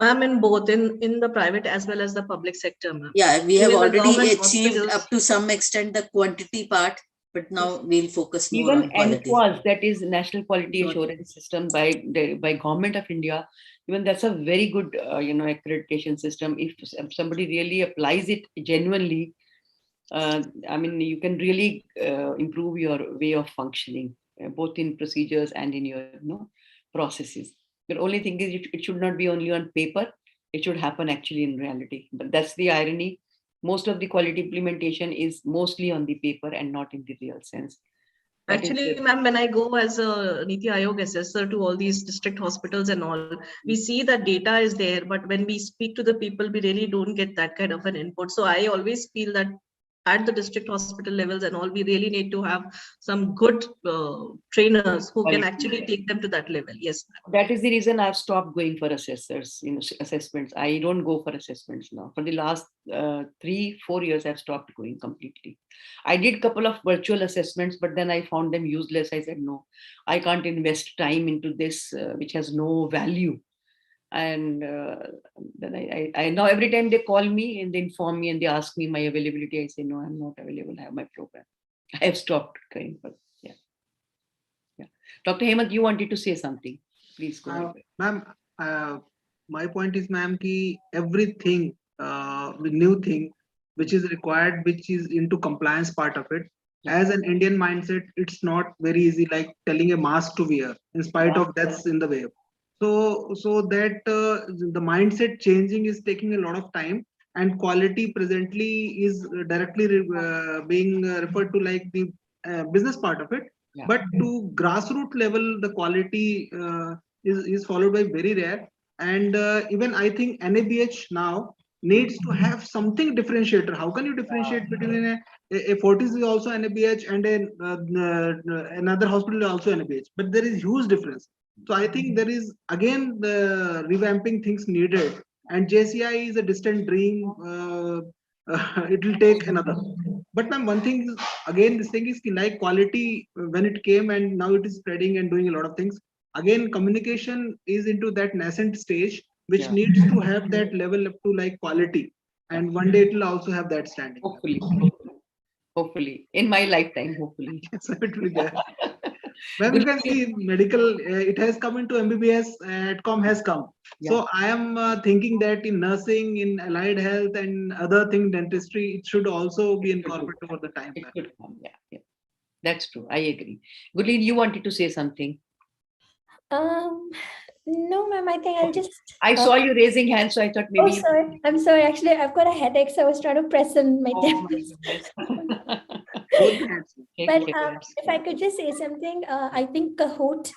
I'm in both, in the private as well as the public sector, ma'am. Yeah, we have Even the already government achieved hospitals- up to some extent the quantity part, but now we'll focus more Even on quality. NQAS, that is National Quality Assurance System by Government of India, even that's a very good accreditation system. If somebody really applies it genuinely, I mean, you can really improve your way of functioning, both in procedures and in your processes. The only thing is it should not be only on paper, it should happen actually in reality. But that's the irony. Most of the quality implementation is mostly on the paper and not in the real sense. Actually, ma'am, when I go as a Niti Aayog assessor to all these district hospitals and all, we see that data is there, but when we speak to the people, we really don't get that kind of an input. So I always feel that at the district hospital levels and all, we really need to have some good trainers who can actually take them to that level. Yes, ma'am. That is the reason I've stopped going for assessors, assessments. I don't go for assessments now. For the last 3-4 years, I've stopped going completely. I did a couple of virtual assessments, but then I found them useless. I said, no, I can't invest time into this, which has no value. And then I now every time they call me and they inform me and they ask me my availability, I say, no, I'm not available. I have my program. I have stopped going for, yeah. Dr. Hemant, you wanted to say something. Please go ahead. Ma'am, my point is, ma'am, ki everything, new thing which is required, which is into compliance part of it. As an Indian mindset, it's not very easy, like telling a mask to wear, in spite of that's in the way. So that the mindset changing is taking a lot of time, and quality presently is directly being referred to like the business part of it. Yeah. But to grassroots level, the quality is followed by very rare. And even I think NABH now needs to have something differentiator. How can you differentiate between a Fortis is also NABH and another hospital is also NABH? But there is huge difference. So I think there is again the revamping things needed. And JCI is a distant dream. It will take another. But ma'am, one thing is, again, this thing is like quality when it came and now it is spreading and doing a lot of things. Again, communication is into that nascent stage, which needs to have that level up to like quality. And one day it will also have that standing. Hopefully, in my lifetime, hopefully. So it will be there. When you can see medical, it has come into MBBS, AdCom has come. Yeah. So I am thinking that in nursing, in allied health and other thing, dentistry, it should also be incorporated for the time. It should come, yeah. That's true. I agree. Gurleen, you wanted to say something? No, ma'am, I think I'll just... I saw you raising hands, so I thought maybe... Oh, sorry. I'm sorry. Actually, I've got a headache, so I was trying to press in my temples. But if I could just say something, I think Kahoot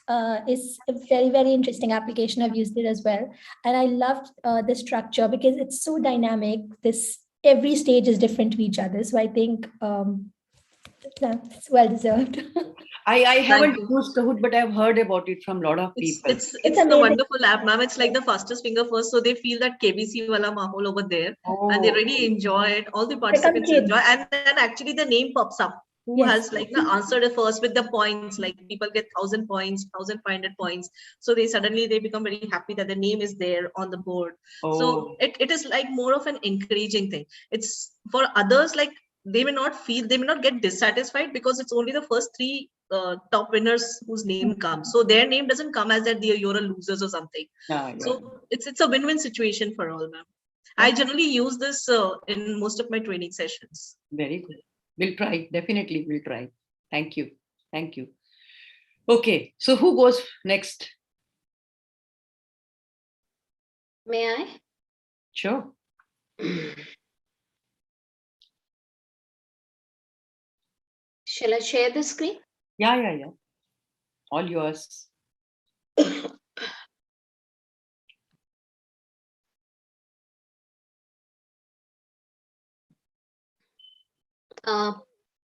is a very, very interesting application. I've used it as well. And I loved the structure because it's so dynamic. Every stage is different to each other. So I think it's well deserved. I haven't used Kahoot, but I've heard about it from a lot of people. It's a wonderful app, ma'am. It's like the fastest finger first. So they feel that KBC wala mahol over there. And they really enjoy it. All the participants enjoy. And then actually the name pops up. Who has like answered it first with the points, like people get 1,000 points, 1,500 points. So they become very happy that the name is there on the board. So it is like more of an encouraging thing. It's for others, like they may not get dissatisfied because it's only the first 3 top winners whose name comes. So their name doesn't come as that you're a losers or something. So it's a win-win situation for all, ma'am. I generally use this in most of my training sessions. Very good. We'll try. Definitely we'll try. Thank you. Thank you. Okay. So who goes next? May I? Sure. Shall I share the screen? Yeah. All yours.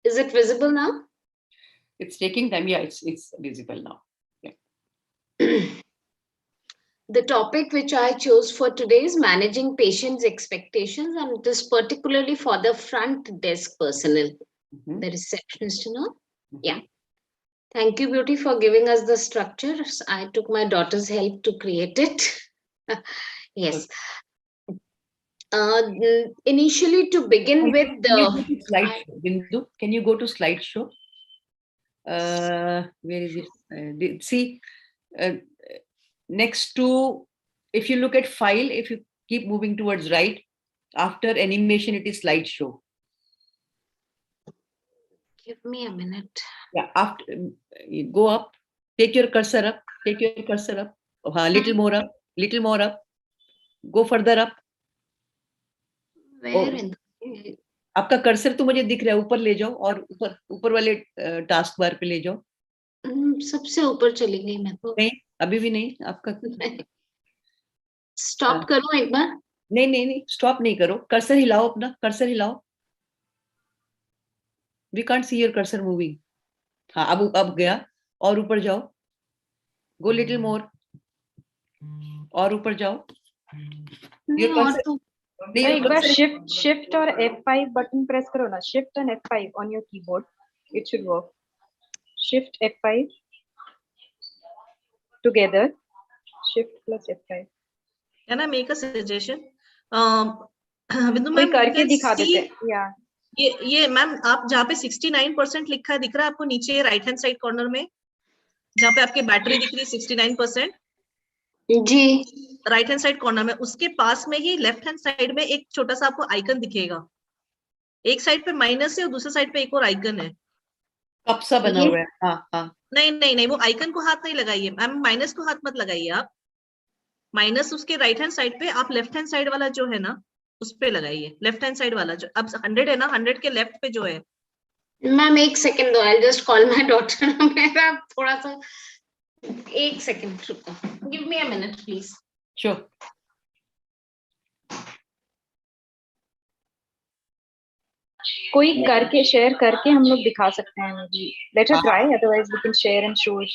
Is it visible now? It's taking time. Yeah, it's visible now. The topic which I chose for today is managing patients' expectations, and it is particularly for the front desk personnel, Mhm. the receptionist, Mhm. Yeah. Thank you, Beauty, for giving us the structure. I took my daughter's help to create it. Yes. Initially, to begin with, Can you go to slideshow, Bindu? Can you go to slideshow? Where is it? See, next to, if you look at file, if you keep moving towards right, after animation, it is slideshow. Give me a minute. Yeah, after you go up, take your cursor up, little more up, go further up. Where in the... आपका cursor तो मुझे दिख रहा है, ऊपर ले जाओ और ऊपर वाले टास्क बार पे ले जाओ. सबसे ऊपर चली गई मैं तो. नहीं, अभी भी नहीं आपका. स्टॉप करूं एक बार? नहीं, स्टॉप नहीं करो, कर्सर हिलाओ, अपना कर्सर हिलाओ. We can't see your cursor moving. हाँ, अब गया, और ऊपर जाओ. Go little more. और ऊपर जाओ. Your cursor. एक बार shift और F5 बटन प्रेस करो ना. Shift and F5 on your keyboard. It should work. Shift F5 together. Shift plus F5. Can I make a suggestion? बिंदु कोई मैम करके दिखा देते हैं. Yeah. ये मैम आप जहाँ पे 69% लिखा है, दिख रहा है आपको नीचे राइट हैंड साइड कॉर्नर में, जहाँ पे आपकी बैटरी दिख रही है 69%. जी. राइट हैंड साइड कॉर्नर में, उसके पास में ही लेफ्ट हैंड साइड में एक छोटा सा आपको आइकन दिखेगा. एक साइड पे माइनस है और दूसरे साइड पे एक और आइकन है. कप सा बना हुआ है. हाँ. नहीं, वो आइकन को हाथ नहीं लगाइए मैम, माइनस को हाथ मत लगाइए आप. माइनस उसके राइट हैंड साइड पे, आप लेफ्ट हैंड साइड वाला जो है ना उस पे लगाइए. लेफ्ट हैंड साइड वाला जो अब 100 है ना, 100 के लेफ्ट पे जो है. मैम एक सेकंड दो, I just call my daughter. मेरा थोड़ा सा एक सेकंड रुको. Give me a minute please. Sure. कोई करके शेयर करके हम लोग दिखा सकते हैं. maybe let her try, otherwise we can share and show it.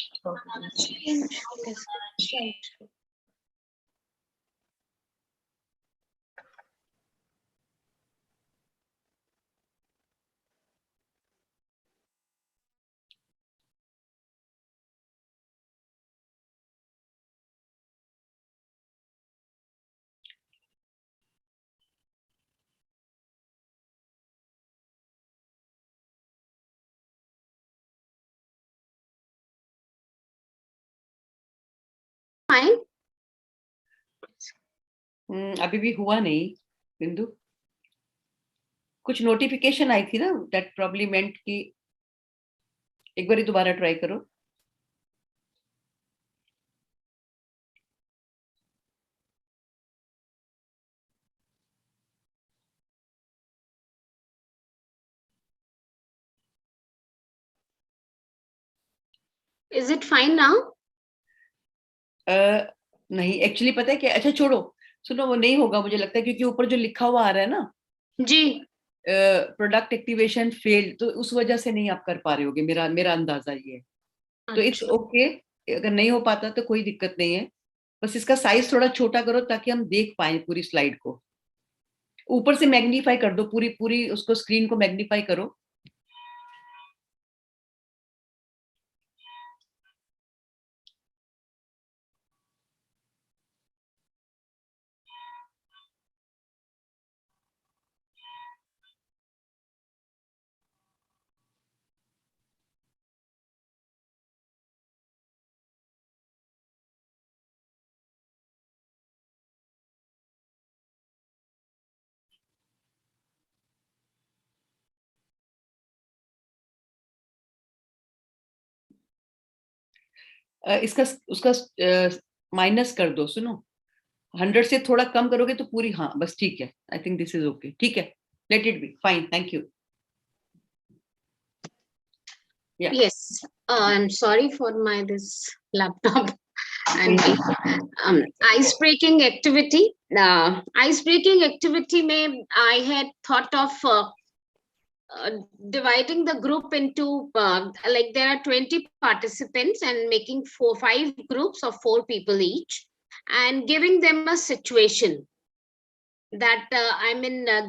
Fine. अभी भी हुआ नहीं बिंदु. कुछ नोटिफिकेशन आई थी ना, दैट प्रॉब्ली मेंट कि एक बार दोबारा ट्राई करो. Is it fine now? नहीं, एक्चुअली पता है क्या, अच्छा छोड़ो, सुनो, वो नहीं होगा मुझे लगता है, क्योंकि ऊपर जो लिखा हुआ आ रहा है ना जी, प्रोडक्ट एक्टिवेशन फेल्ड, तो उस वजह से नहीं आप कर पा रहे होगे, मेरा अंदाजा ये है. तो इट्स ओके, अगर नहीं हो पाता तो कोई दिक्कत नहीं है. बस इसका साइज थोड़ा छोटा करो ताकि हम देख पाए पूरी स्लाइड को. ऊपर से मैग्नीफाई कर दो, पूरी उसको, स्क्रीन को मैग्नीफाई करो. इसका उसका माइनस कर दो. सुनो, 100 से थोड़ा कम करोगे तो पूरी, हाँ बस ठीक है, I think this is okay, ठीक है, let it be fine, thank you. Yeah. Yes, I'm sorry for this laptop. And ice breaking activity. Ice breaking activity I had thought of dividing the group into like there are 20 participants and making 5 groups of 4 people each and giving them a situation that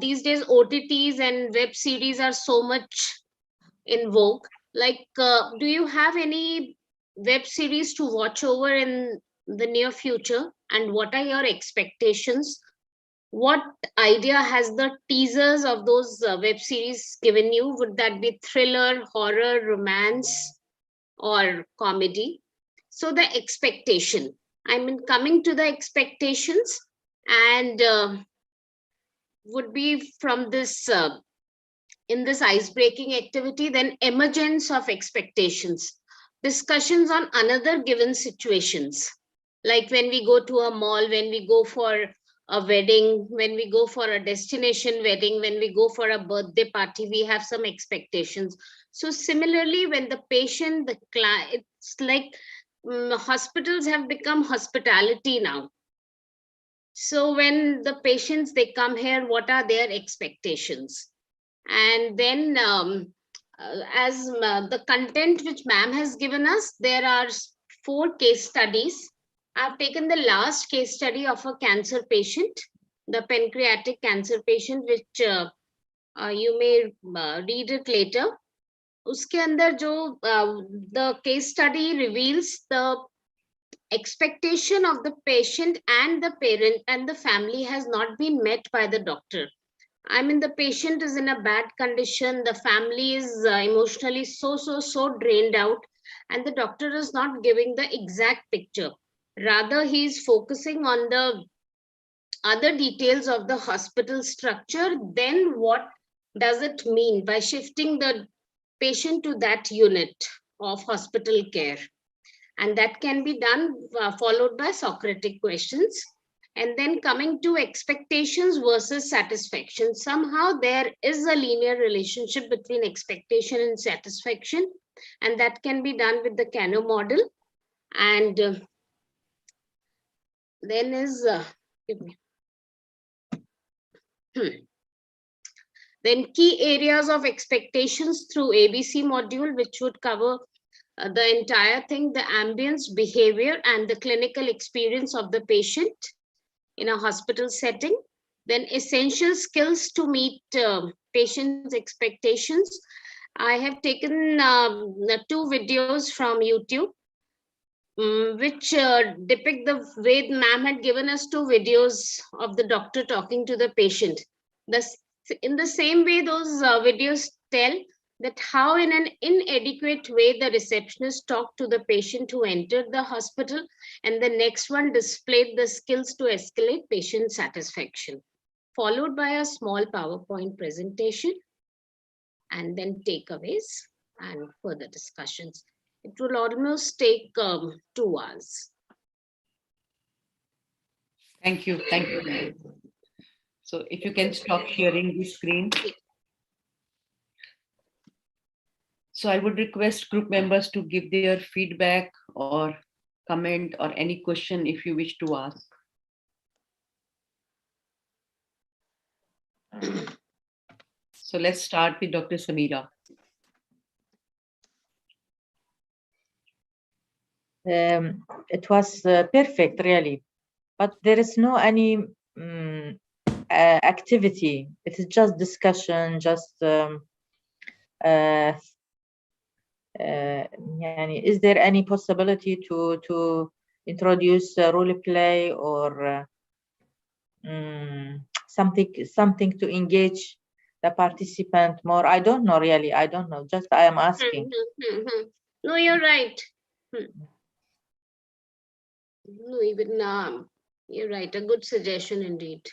these days OTTs and web series are so much in vogue. Like, do you have any web series to watch over in the near future? And what are your expectations? What idea has the teasers of those web series given you? Would that be thriller, horror, romance, or comedy? So the expectation, coming to the expectations, and would be from this in this ice-breaking activity, then emergence of expectations, discussions on another given situations, like when we go to a mall, when we go for a wedding, when we go for a destination wedding, when we go for a birthday party, we have some expectations. So similarly, when the patient, the client, it's like hospitals have become hospitality now. So when the patients, they come here, what are their expectations? And then as the content which ma'am has given us, there are 4 case studies. I've taken the last case study of a cancer patient, the pancreatic cancer patient, which you may read it later. Uske andar jo the case study reveals the expectation of the patient and the parent and the family has not been met by the doctor. The patient is in a bad condition. The family is emotionally so drained out, and the doctor is not giving the exact picture. Rather, he is focusing on the other details of the hospital structure. Then what does it mean by shifting the patient to that unit of hospital care? And that can be done followed by Socratic questions. And then coming to expectations versus satisfaction. Somehow there is a linear relationship between expectation and satisfaction, and that can be done with the Kano model. And then is, then key areas of expectations through ABC module, which would cover the entire thing, the ambience, behavior, and the clinical experience of the patient in a hospital setting. Then essential skills to meet patients' expectations. I have taken 2 videos from YouTube, which depict the way ma'am had given us 2 videos of the doctor talking to the patient. In the same way, those videos tell that how in an inadequate way the receptionist talked to the patient who entered the hospital, and the next one displayed the skills to escalate patient satisfaction, followed by a small PowerPoint presentation, and then takeaways and further discussions. It will almost take 2 hours. Thank you. Thank you. So if you can stop sharing the screen. So I would request group members to give their feedback or comment or any question if you wish to ask. So let's start with Dr. Samira. It was perfect, really, but there is no any activity. It is just discussion, just is there any possibility to introduce role play or something to engage the participant more? I don't know, really. I don't know. Just I am asking. No, you're right. No, even you're right. A good suggestion indeed.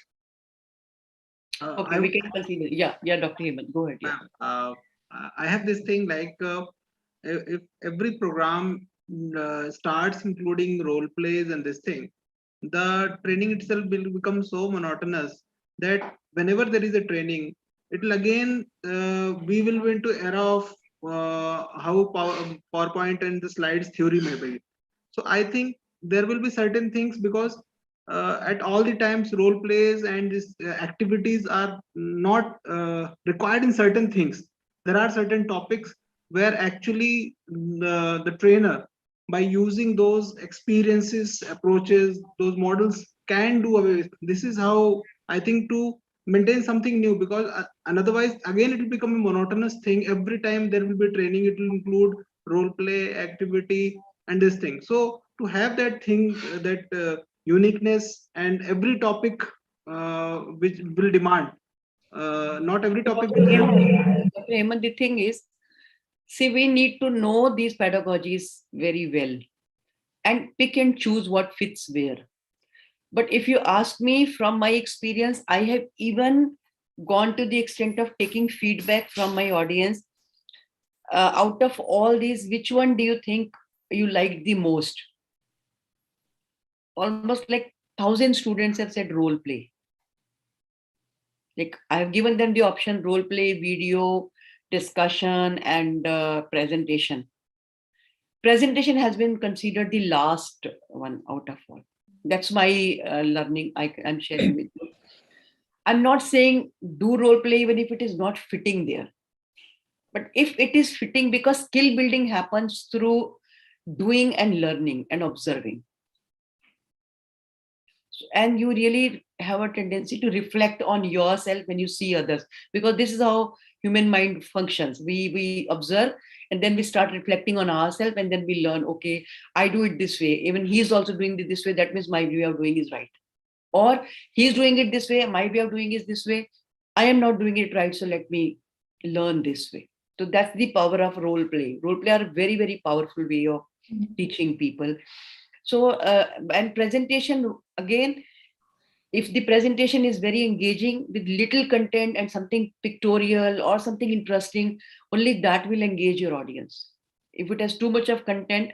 Okay, we can continue. Yeah, Dr. Hemant, go ahead. Yeah. I have this thing like if every program starts including role plays and this thing, the training itself will become so monotonous that whenever there is a training, it will again, we will go into era of how PowerPoint and the slides theory may be. So I think there will be certain things, because at all the times role plays and these activities are not required in certain things. There are certain topics where actually the trainer, by using those experiences, approaches, those models, can do away with. This is how I think to maintain something new, because and otherwise again it will become a monotonous thing. Every time there will be training, it will include role play, activity, and this thing. So to have that thing, that uniqueness, and every topic which will demand, not every topic will have. Dr. Hemant, the thing is, see, we need to know these pedagogies very well and pick and choose what fits where. But if you ask me, from my experience, I have even gone to the extent of taking feedback from my audience. Out of all these, which one do you think you liked the most? Almost like 1,000 students have said role play. Like, I have given them the option role play, video, discussion, and presentation. Presentation has been considered the last one out of all. That's my learning I'm sharing with you. I'm not saying do role play even if it is not fitting there. But if it is fitting, because skill building happens through doing and learning and observing. And you really have a tendency to reflect on yourself when you see others, because this is how human mind functions. We observe, and then we start reflecting on ourselves, and then we learn, okay, I do it this way. Even he's also doing it this way. That means my way of doing is right. Or he's doing it this way. My way of doing is this way. I am not doing it right. So let me learn this way. So that's the power of role play. Role play are a very, very powerful way of teaching people. So, and presentation, again, if the presentation is very engaging with little content and something pictorial or something interesting, only that will engage your audience. If it has too much of content,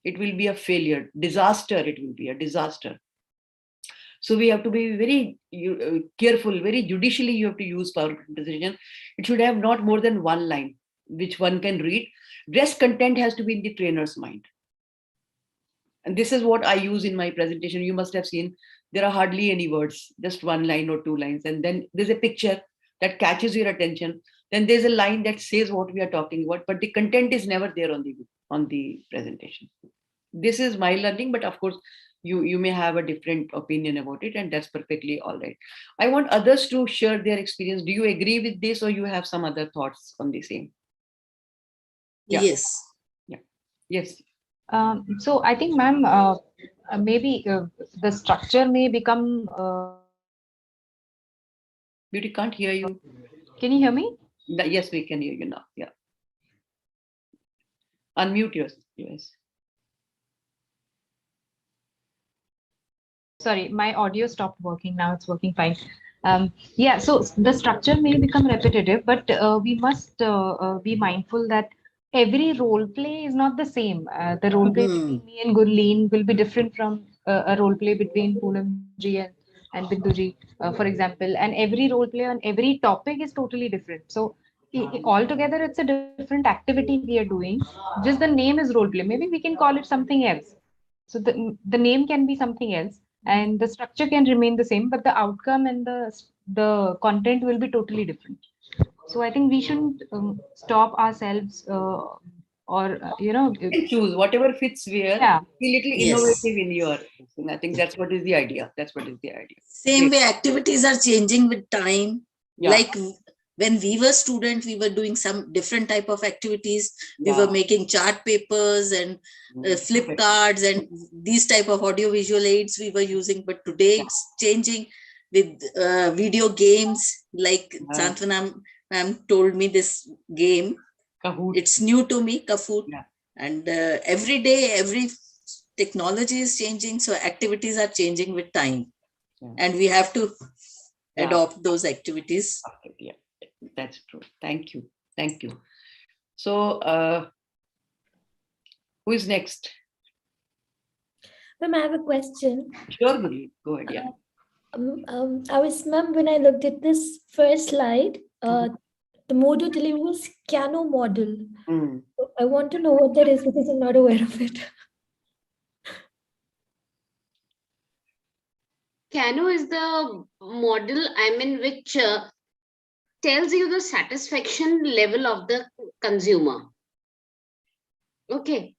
it will be a failure, disaster. It will be a disaster. So we have to be very careful, very judicially you have to use PowerPoint presentation. It should have not more than one line, which one can read. Rest content has to be in the trainer's mind. And this is what I use in my presentation. You must have seen there are hardly any words, just one line or two lines. And then there's a picture that catches your attention. Then there's a line that says what we are talking about, but the content is never there on the presentation. This is my learning, but of course, you may have a different opinion about it, and that's perfectly all right. I want others to share their experience. Do you agree with this, or you have some other thoughts on the same? Yeah. Yes. Yeah. Yes. So I think, ma'am, maybe the structure may become. Beauty, can't hear you. Can you hear me? Yes, we can hear you now. Yeah. Unmute yours. Yes. Sorry, my audio stopped working. Now it's working fine. Yeah, so the structure may become repetitive, but we must be mindful that every role play is not the same. The role play between me and Gurleen will be different from a role play between Poonamji and Binduji, for example. And every role play on every topic is totally different. So altogether, it's a different activity we are doing. Just the name is role play. Maybe we can call it something else. So the name can be something else, and the structure can remain the same, but the outcome and the content will be totally different. So I think we shouldn't stop ourselves choose whatever fits where. Yeah. Be little innovative in your thing. I think that's what is the idea. That's what is the idea. Same way, activities are changing with time. Yeah. Like when we were students, we were doing some different type of activities. We Yeah. were making chart papers and flip cards and these type of audiovisual aids we were using. But today it's changing with video games. Like Santwana ma'am told me this game. Kahoot. It's new to me, Kahoot. Yeah. And every day, every technology is changing. So activities are changing with time. Yeah. And we have to adopt those activities. Yeah, that's true. Thank you. Thank you. So who is next? Ma'am, I have a question. Sure, Gurleen, go ahead. Yeah. Ma'am, when I looked at this first slide, the mode you delivered was Cano model. Mm. I want to know what that is because I'm not aware of it. Cano is the model, which tells you the satisfaction level of the consumer. Okay.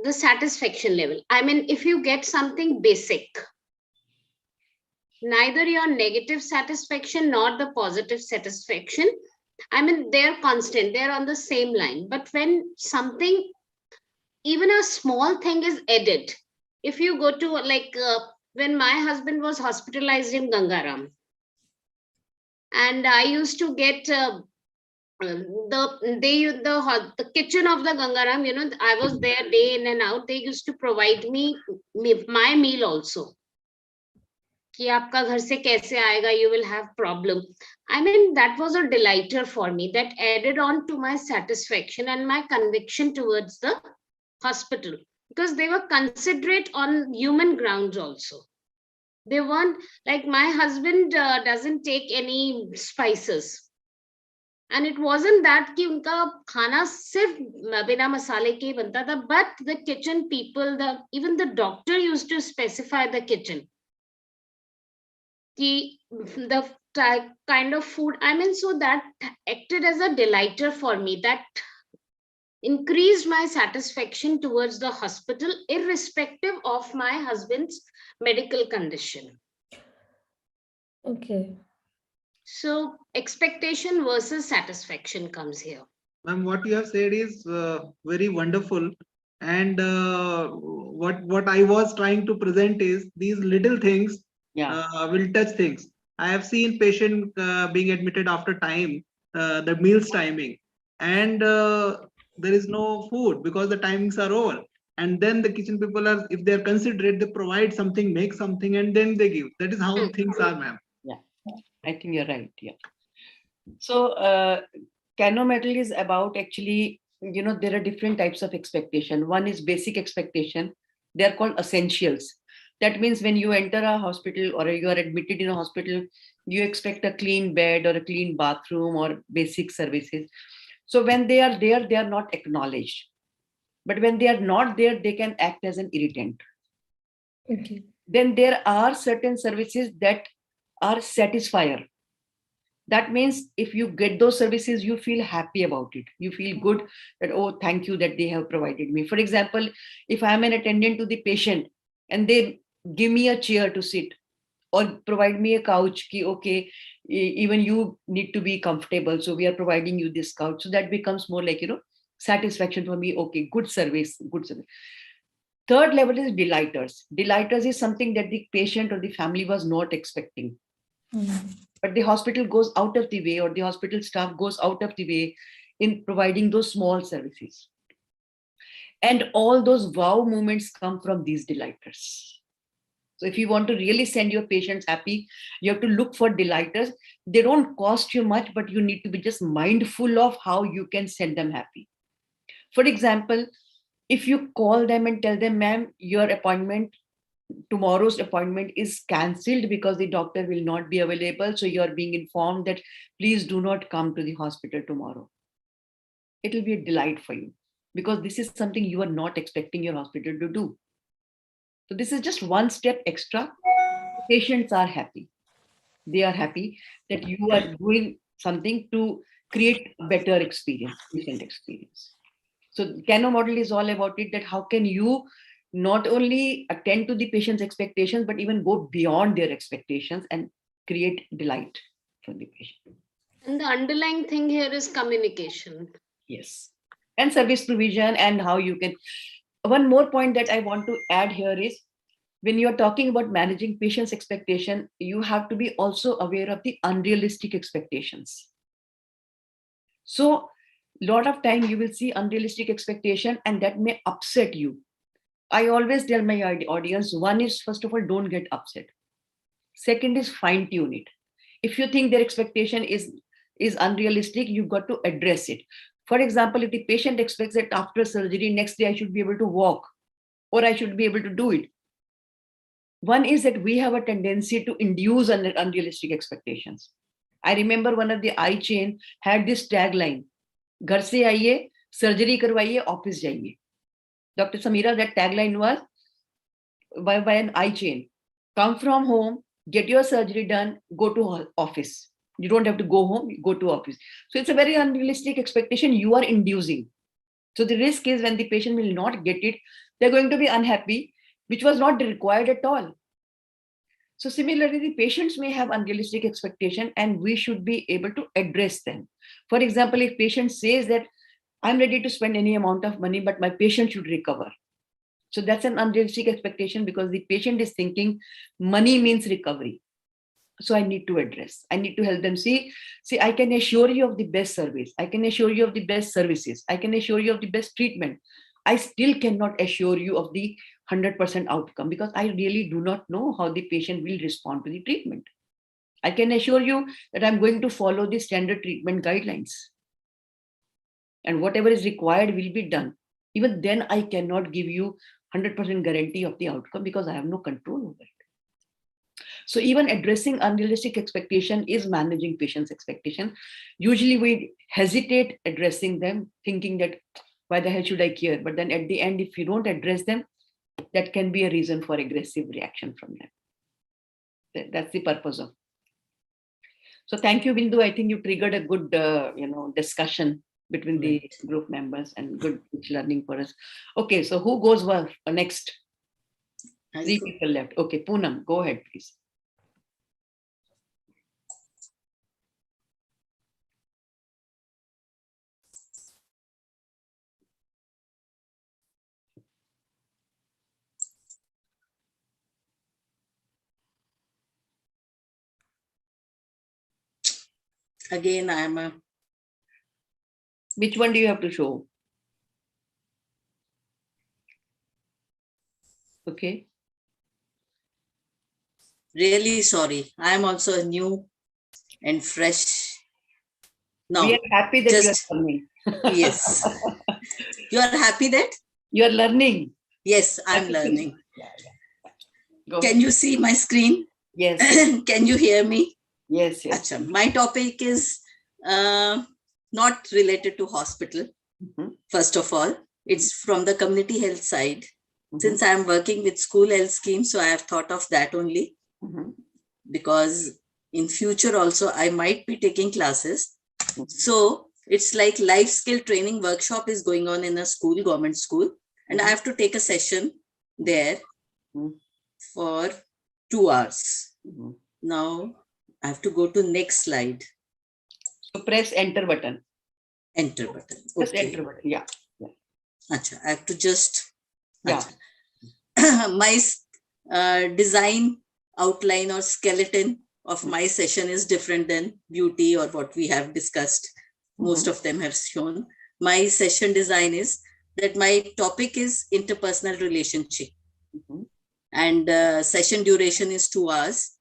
The satisfaction level. If you get something basic, neither your negative satisfaction nor the positive satisfaction, they're constant, they're on the same line. But when something, even a small thing is added, if you go to when my husband was hospitalized in Gangaram, and I used to get the kitchen of the Gangaram, I was there day in and out. They used to provide me my meal also. कि आपका घर से कैसे आएगा, you will have problem. That was a delighter for me, that added on to my satisfaction and my conviction towards the hospital, because they were considerate on human grounds also. They weren't like, my husband doesn't take any spices. And it wasn't that कि उनका खाना सिर्फ बिना मसाले के बनता था, but the kitchen people, even the doctor used to specify the kitchen. The kind of food, so that acted as a delighter for me, that increased my satisfaction towards the hospital, irrespective of my husband's medical condition. Okay. So expectation versus satisfaction comes here. Ma'am, what you have said is very wonderful. And what I was trying to present is these little things will touch things. I have seen patient being admitted after time, the meals timing, and there is no food because the timings are over. And then the kitchen people are, if they are considerate, they provide something, make something, and then they give. That is how things are, ma'am. Yeah, I think you're right. Yeah. So Cano model is about, actually, there are different types of expectation. One is basic expectation. They are called essentials. That means when you enter a hospital or you are admitted in a hospital, you expect a clean bed or a clean bathroom or basic services. So when they are there, they are not acknowledged. But when they are not there, they can act as an irritant. Okay. Then there are certain services that are satisfier. That means if you get those services, you feel happy about it. You feel good that, oh, thank you that they have provided me. For example, if I'm an attendant to the patient and they give me a chair to sit or provide me a couch, ki, okay, even you need to be comfortable, so we are providing you this couch. So that becomes more like, satisfaction for me. Okay, good service, good service. Third level is delighters. Delighters is something that the patient or the family was not expecting. But the hospital goes out of the way, or the hospital staff goes out of the way in providing those small services. And all those wow moments come from these delighters. So if you want to really send your patients happy, you have to look for delighters. They don't cost you much, but you need to be just mindful of how you can send them happy. For example, if you call them and tell them, ma'am, your tomorrow's appointment is cancelled because the doctor will not be available. So you are being informed that please do not come to the hospital tomorrow. It will be a delight for you because this is something you are not expecting your hospital to do. So this is just one step extra. Patients are happy. They are happy that you are doing something to create a better experience, patient experience. So Cano model is all about it, that how can you not only attend to the patient's expectations, but even go beyond their expectations and create delight for the patient. And the underlying thing here is communication. Yes. And service provision, and how you can. One more point that I want to add here is, when you're talking about managing patients' expectation, you have to be also aware of the unrealistic expectations. So a lot of time you will see unrealistic expectation and that may upset you. I always tell my audience, one is, first of all, don't get upset. Second is fine tune it. If you think their expectation is unrealistic, you've got to address it. For example, if the patient expects that after surgery, next day I should be able to walk, or I should be able to do it. One is that we have a tendency to induce unrealistic expectations. I remember one of the eye chain had this tagline, "Ghar se aiye, surgery karwaiye, office jaiye." Dr. Samira, that tagline was by an eye chain. Come from home, get your surgery done, go to office. You don't have to go home, you go to office. So it's a very unrealistic expectation you are inducing. So the risk is when the patient will not get it, they're going to be unhappy, which was not required at all. So similarly, the patients may have unrealistic expectation and we should be able to address them. For example, if patient says that I'm ready to spend any amount of money, but my patient should recover. So that's an unrealistic expectation because the patient is thinking money means recovery. So I need to address, I need to help them see, I can assure you of the best service. I can assure you of the best services. I can assure you of the best treatment. I still cannot assure you of the 100% outcome because I really do not know how the patient will respond to the treatment. I can assure you that I'm going to follow the standard treatment guidelines. And whatever is required will be done. Even then, I cannot give you 100% guarantee of the outcome because I have no control over it. So even addressing unrealistic expectation is managing patient's expectation. Usually we hesitate addressing them, thinking that why the hell should I care? But then at the end, if you don't address them, that can be a reason for aggressive reaction from them. That's the purpose of. So thank you, Bindu. I think you triggered a good, discussion between the group members and good learning for us. Okay, so who goes next? 3 people left. Okay, Poonam, go ahead, please. Again, I am a. Which one do you have to show? Okay. Really sorry. I am also new and fresh. Now, we are happy that you are learning. Yes. You are happy that? You are learning. Yes, I'm learning. Go Can you see my screen? Yes. Can you hear me? Yes, yes. Achha, my topic is not related to hospital. First of all, it's from the community health side. Since I'm working with school health schemes, so I have thought of that only. Because in future also, I might be taking classes. So it's like life skill training workshop is going on in a school, government school. And I have to take a session there for 2 hours. Now I have to go to next slide. So press enter button. Enter button. Press Okay. enter button. Yeah. Achha, I have to just. Yeah. My design outline or skeleton of my session is different than beauty or what we have discussed. Most of them have shown. My session design is that my topic is interpersonal relationship. And session duration is 2 hours.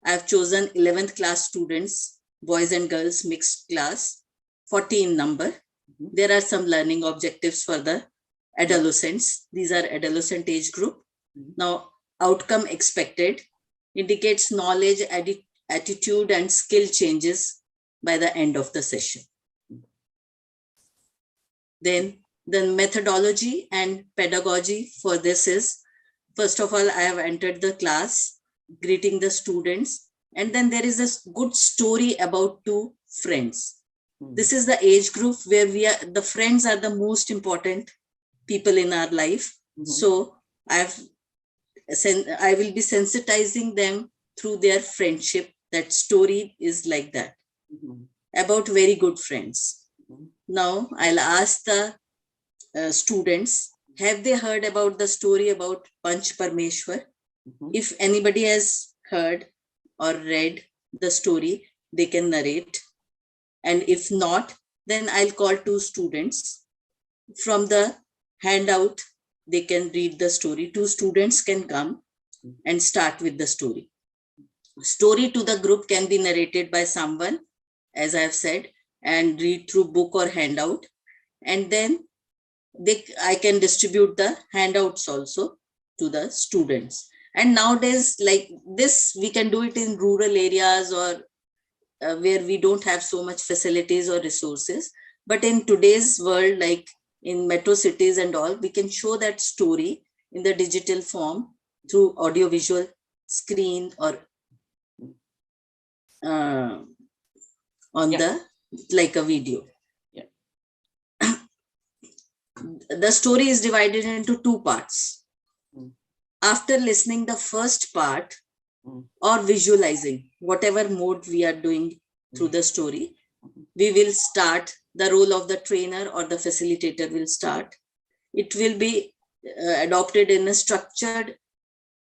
I've chosen 11th class students, boys and girls mixed class, 40 in number. There are some learning objectives for the adolescents. These are adolescent age group. Now, outcome expected indicates knowledge, attitude, and skill changes by the end of the session. Then the methodology and pedagogy for this is, first of all, I have entered the class, greeting the students, and then there is a good story about 2 friends. This is the age group where the friends are the most important people in our life. So I will be sensitizing them through their friendship. That story is like that, about very good friends. Now I'll ask the students, have they heard about the story about Panch Parmeshwar? If anybody has heard or read the story, they can narrate. And if not, then I'll call 2 students. From the handout, they can read the story. 2 students can come and start with the story. Story to the group can be narrated by someone, as I have said, and read through book or handout. And then I can distribute the handouts also to the students. And nowadays, like this, we can do it in rural areas or where we don't have so much facilities or resources. But in today's world, like in metro cities and all, we can show that story in the digital form through audiovisual screen or on the like a video. The story is divided into two parts. After listening the first part or visualizing, whatever mode we are doing through the story, we will start. The role of the trainer or the facilitator will start. It will be adopted in a structured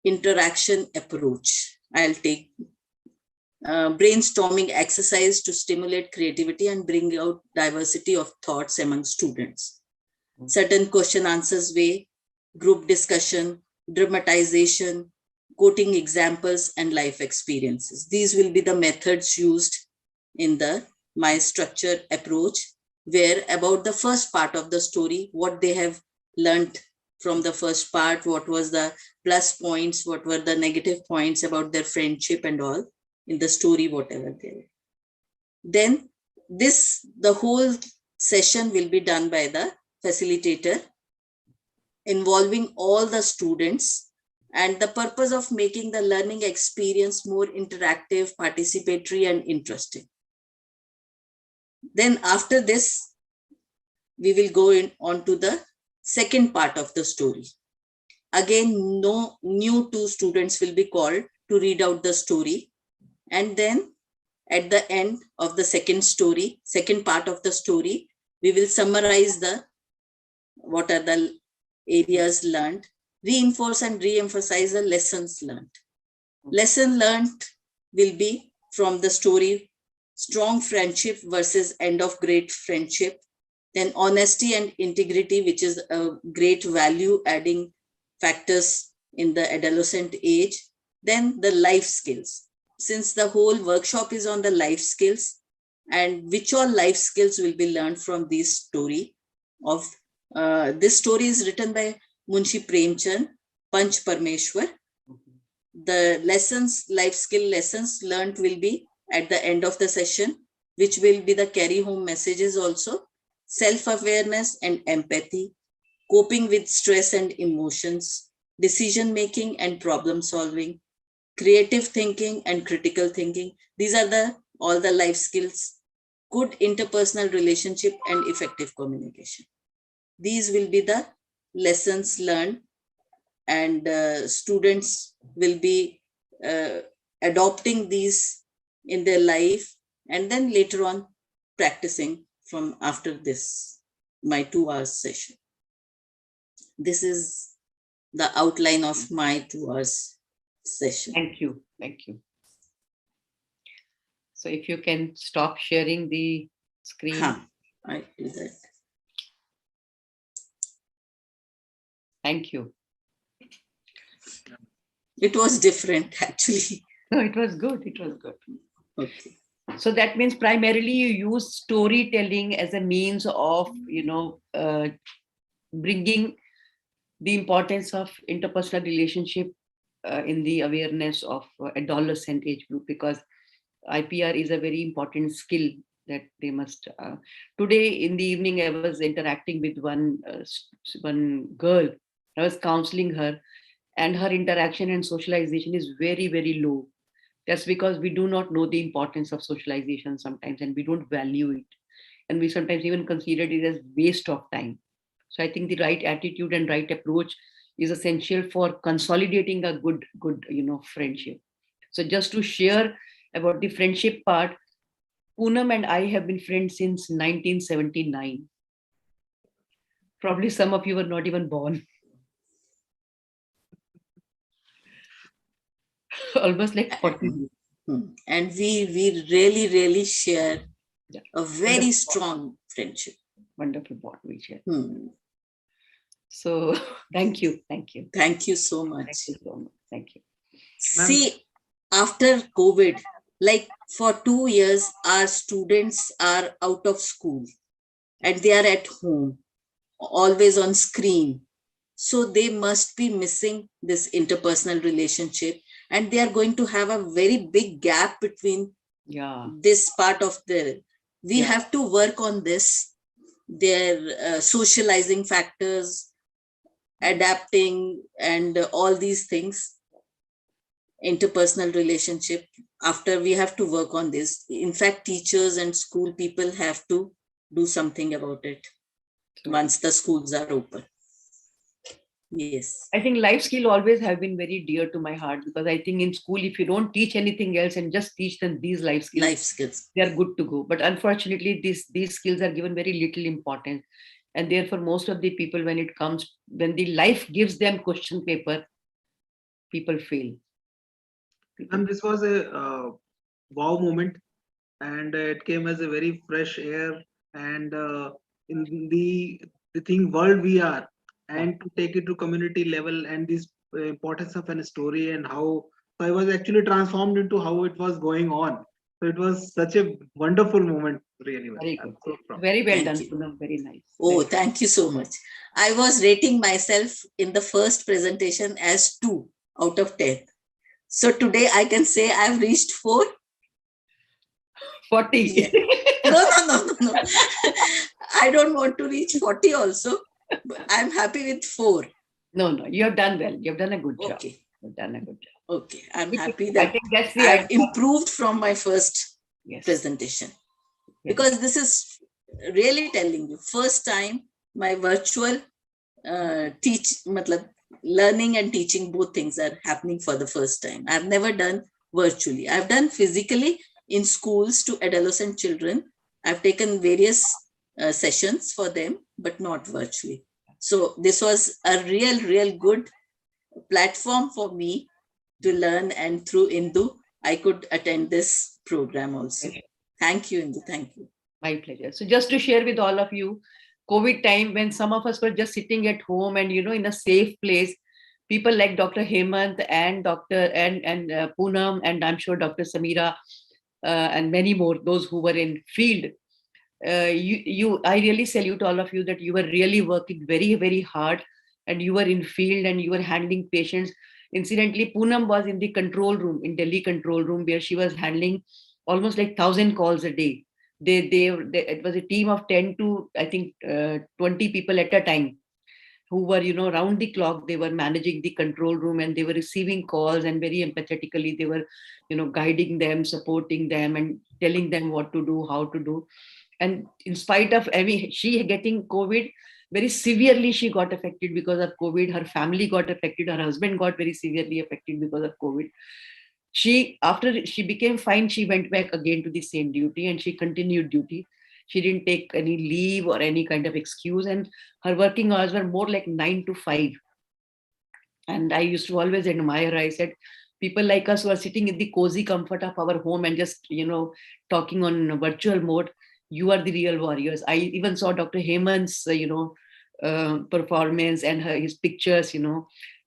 interaction approach. I'll take brainstorming exercise to stimulate creativity and bring out diversity of thoughts among students. Certain question answers way, group discussion, dramatization, quoting examples and life experiences. These will be the methods used in the my structured approach, where about the first part of the story, what they have learned from the first part, what was the plus points, what were the negative points about their friendship and all in the story, whatever they were. Then the whole session will be done by the facilitator, involving all the students, and the purpose of making the learning experience more interactive, participatory, and interesting. Then after this, we will go on to the second part of the story. Again, no new two students will be called to read out the story. And then at the end of the second part of the story, we will summarize what are the areas learned, reinforce and re-emphasize the lessons learned. Lesson learned will be from the story, strong friendship versus end of great friendship. Then honesty and integrity, which is a great value adding factors in the adolescent age. Then the life skills. Since the whole workshop is on the life skills, and which all life skills will be learned from this story of this story is written by Munshi Premchand, Panch Parmeshwar. The life skill lessons learned will be at the end of the session, which will be the carry home messages also. Self-awareness and empathy, coping with stress and emotions, decision-making and problem solving, creative thinking and critical thinking. These are all the life skills, good interpersonal relationship and effective communication. These will be the lessons learned, and students will be adopting these in their life, and then later on practicing from after this, my 2 hours session. This is the outline of my 2 hours session. Thank you. Thank you. So if you can stop sharing the screen. I do that. Thank you. It was different, actually. No, it was good. It was good. Okay. So that means primarily you use storytelling as a means of, bringing the importance of interpersonal relationship in the awareness of adolescent age group, because IPR is a very important skill that they must. Today in the evening, I was interacting with one girl. I was counseling her, and her interaction and socialization is very, very low. That's because we do not know the importance of socialization sometimes, and we don't value it. And we sometimes even consider it as waste of time. So I think the right attitude and right approach is essential for consolidating a good, friendship. So just to share about the friendship part, Poonam and I have been friends since 1979. Probably some of you were not even born. Almost like 40 years. And we really share a very strong friendship. Wonderful bond we share. So thank you. Thank you so much. Thank you so much. Thank you. See, after COVID, like for 2 years, our students are out of school and they are at home. always on screen. So they must be missing this interpersonal relationship, and they are going to have a very big gap between Yeah. this part of the, we Yeah. have to work on this, their socializing factors, adapting, and all these things, interpersonal relationship. After, we have to work on this. In fact, teachers and school people have to do something about it once the schools are open. Yes. I think life skill always have been very dear to my heart, because I think in school, if you don't teach anything else and just teach them these life skills, Life skills. they are good to go. But unfortunately, these skills are given very little importance. And therefore, most of the people, when the life gives them question paper, people fail. And this was a wow moment, and it came as a very fresh air, and in the thing world we are, and to take it to community level, and this importance of a story, and how, so I was actually transformed into how it was going on. So it was such a wonderful moment, really. Very I'm good. so proud. Very well Thank done, you. Poonam. Very nice. Oh, Very- thank you so much. I was rating myself in the first presentation as 2 out of 10. So today I can say I've reached 4. 40. Yeah. No. I don't want to reach 40 also. But I'm happy with 4. No, you have done well. You have done a good job. Okay. You've done a good job. Okay. I'm happy I that think that's the I've idea. improved from my first Yes. presentation. Yes. Because this is really telling you, first time my virtual learning and teaching, both things are happening for the first time. I've never done virtually. I've done physically in schools to adolescent children. I've taken various sessions for them, but not virtually. So this was a real good platform for me to learn, and through Indu, I could attend this program also. Thank you, Indu. Thank you. My pleasure. So just to share with all of you, COVID time, when some of us were just sitting at home and, in a safe place, people like Dr. Hemant and Poonam, and I'm sure Dr. Samira, and many more, those who were in field, I really salute all of you that you were really working very, very hard, and you were in field and you were handling patients. Incidentally, Poonam was in the control room, in Delhi control room, where she was handling almost like 1,000 calls a day. It was a team of 10 to, I think, 20 people at a time, who were, round the clock. They were managing the control room, and they were receiving calls, and very empathetically they were, guiding them, supporting them, and telling them what to do, how to do. And in spite of she getting COVID, very severely she got affected because of COVID. Her family got affected. Her husband got very severely affected because of COVID. After she became fine, she went back again to the same duty, and she continued duty. She didn't take any leave or any kind of excuse, and her working hours were more like 9 to 5. And I used to always admire her. I said, people like us who are sitting in the cozy comfort of our home and just, talking on virtual mode, you are the real warriors. I even saw Dr. Hemant's, performance and his pictures,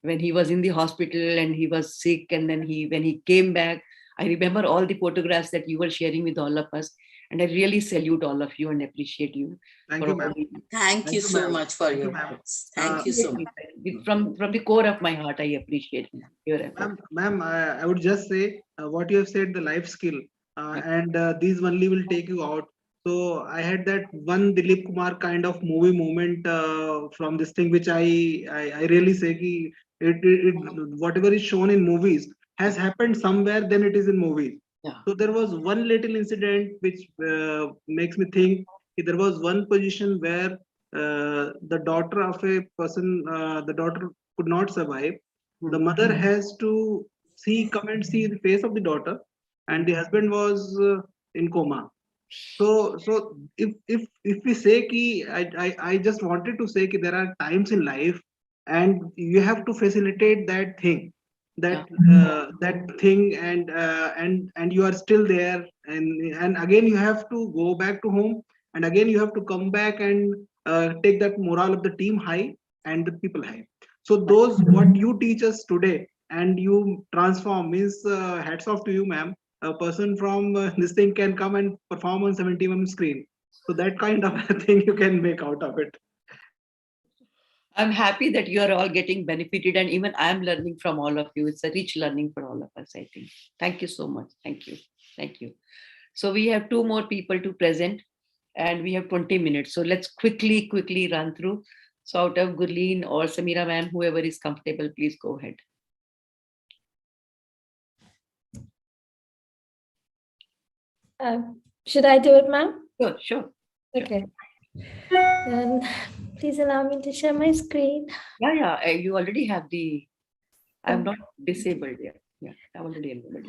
when he was in the hospital and he was sick, and then when he came back. I remember all the photographs that you were sharing with all of us, and I really salute all of you and appreciate you. Thank for you, ma'am. all- Thank you so ma'am. much for Thank you, your ma'am. words. Thank you so much. From the core of my heart, I appreciate your effort. Ma'am, I would just say what you have said, the life skill, and these only will take you out. So I had that one Dilip Kumar kind of movie moment from this thing, which I really say ki whatever is shown in movies has happened somewhere, then it is in movies. Yeah. So there was one little incident which makes me think there was one position where the daughter of a person, the daughter could not survive. The mother has to come and see the face of the daughter, and the husband was in coma. So if we say ki, I just wanted to say ki there are times in life, and you have to facilitate that thing, that thing, and you are still there, and again you have to go back to home, and again you have to come back and take that morale of the team high and the people high. So those what you teach us today and you transform means hats off to you, ma'am. A person from this thing can come and perform on 70mm screen. So that kind of a thing you can make out of it. I'm happy that you are all getting benefited, and even I'm learning from all of you. It's a rich learning for all of us, I think. Thank you so much. Thank you. Thank you. So we have 2 more people to present, and we have 20 minutes. So let's quickly run through. So out of Gurleen or Samira ma'am, whoever is comfortable, please go ahead. Should I do it, ma'am? Sure, sure. Okay. Then please allow me to share my screen. Yeah. You already have the. I'm not disabled yet. Yeah, I'm already enabled.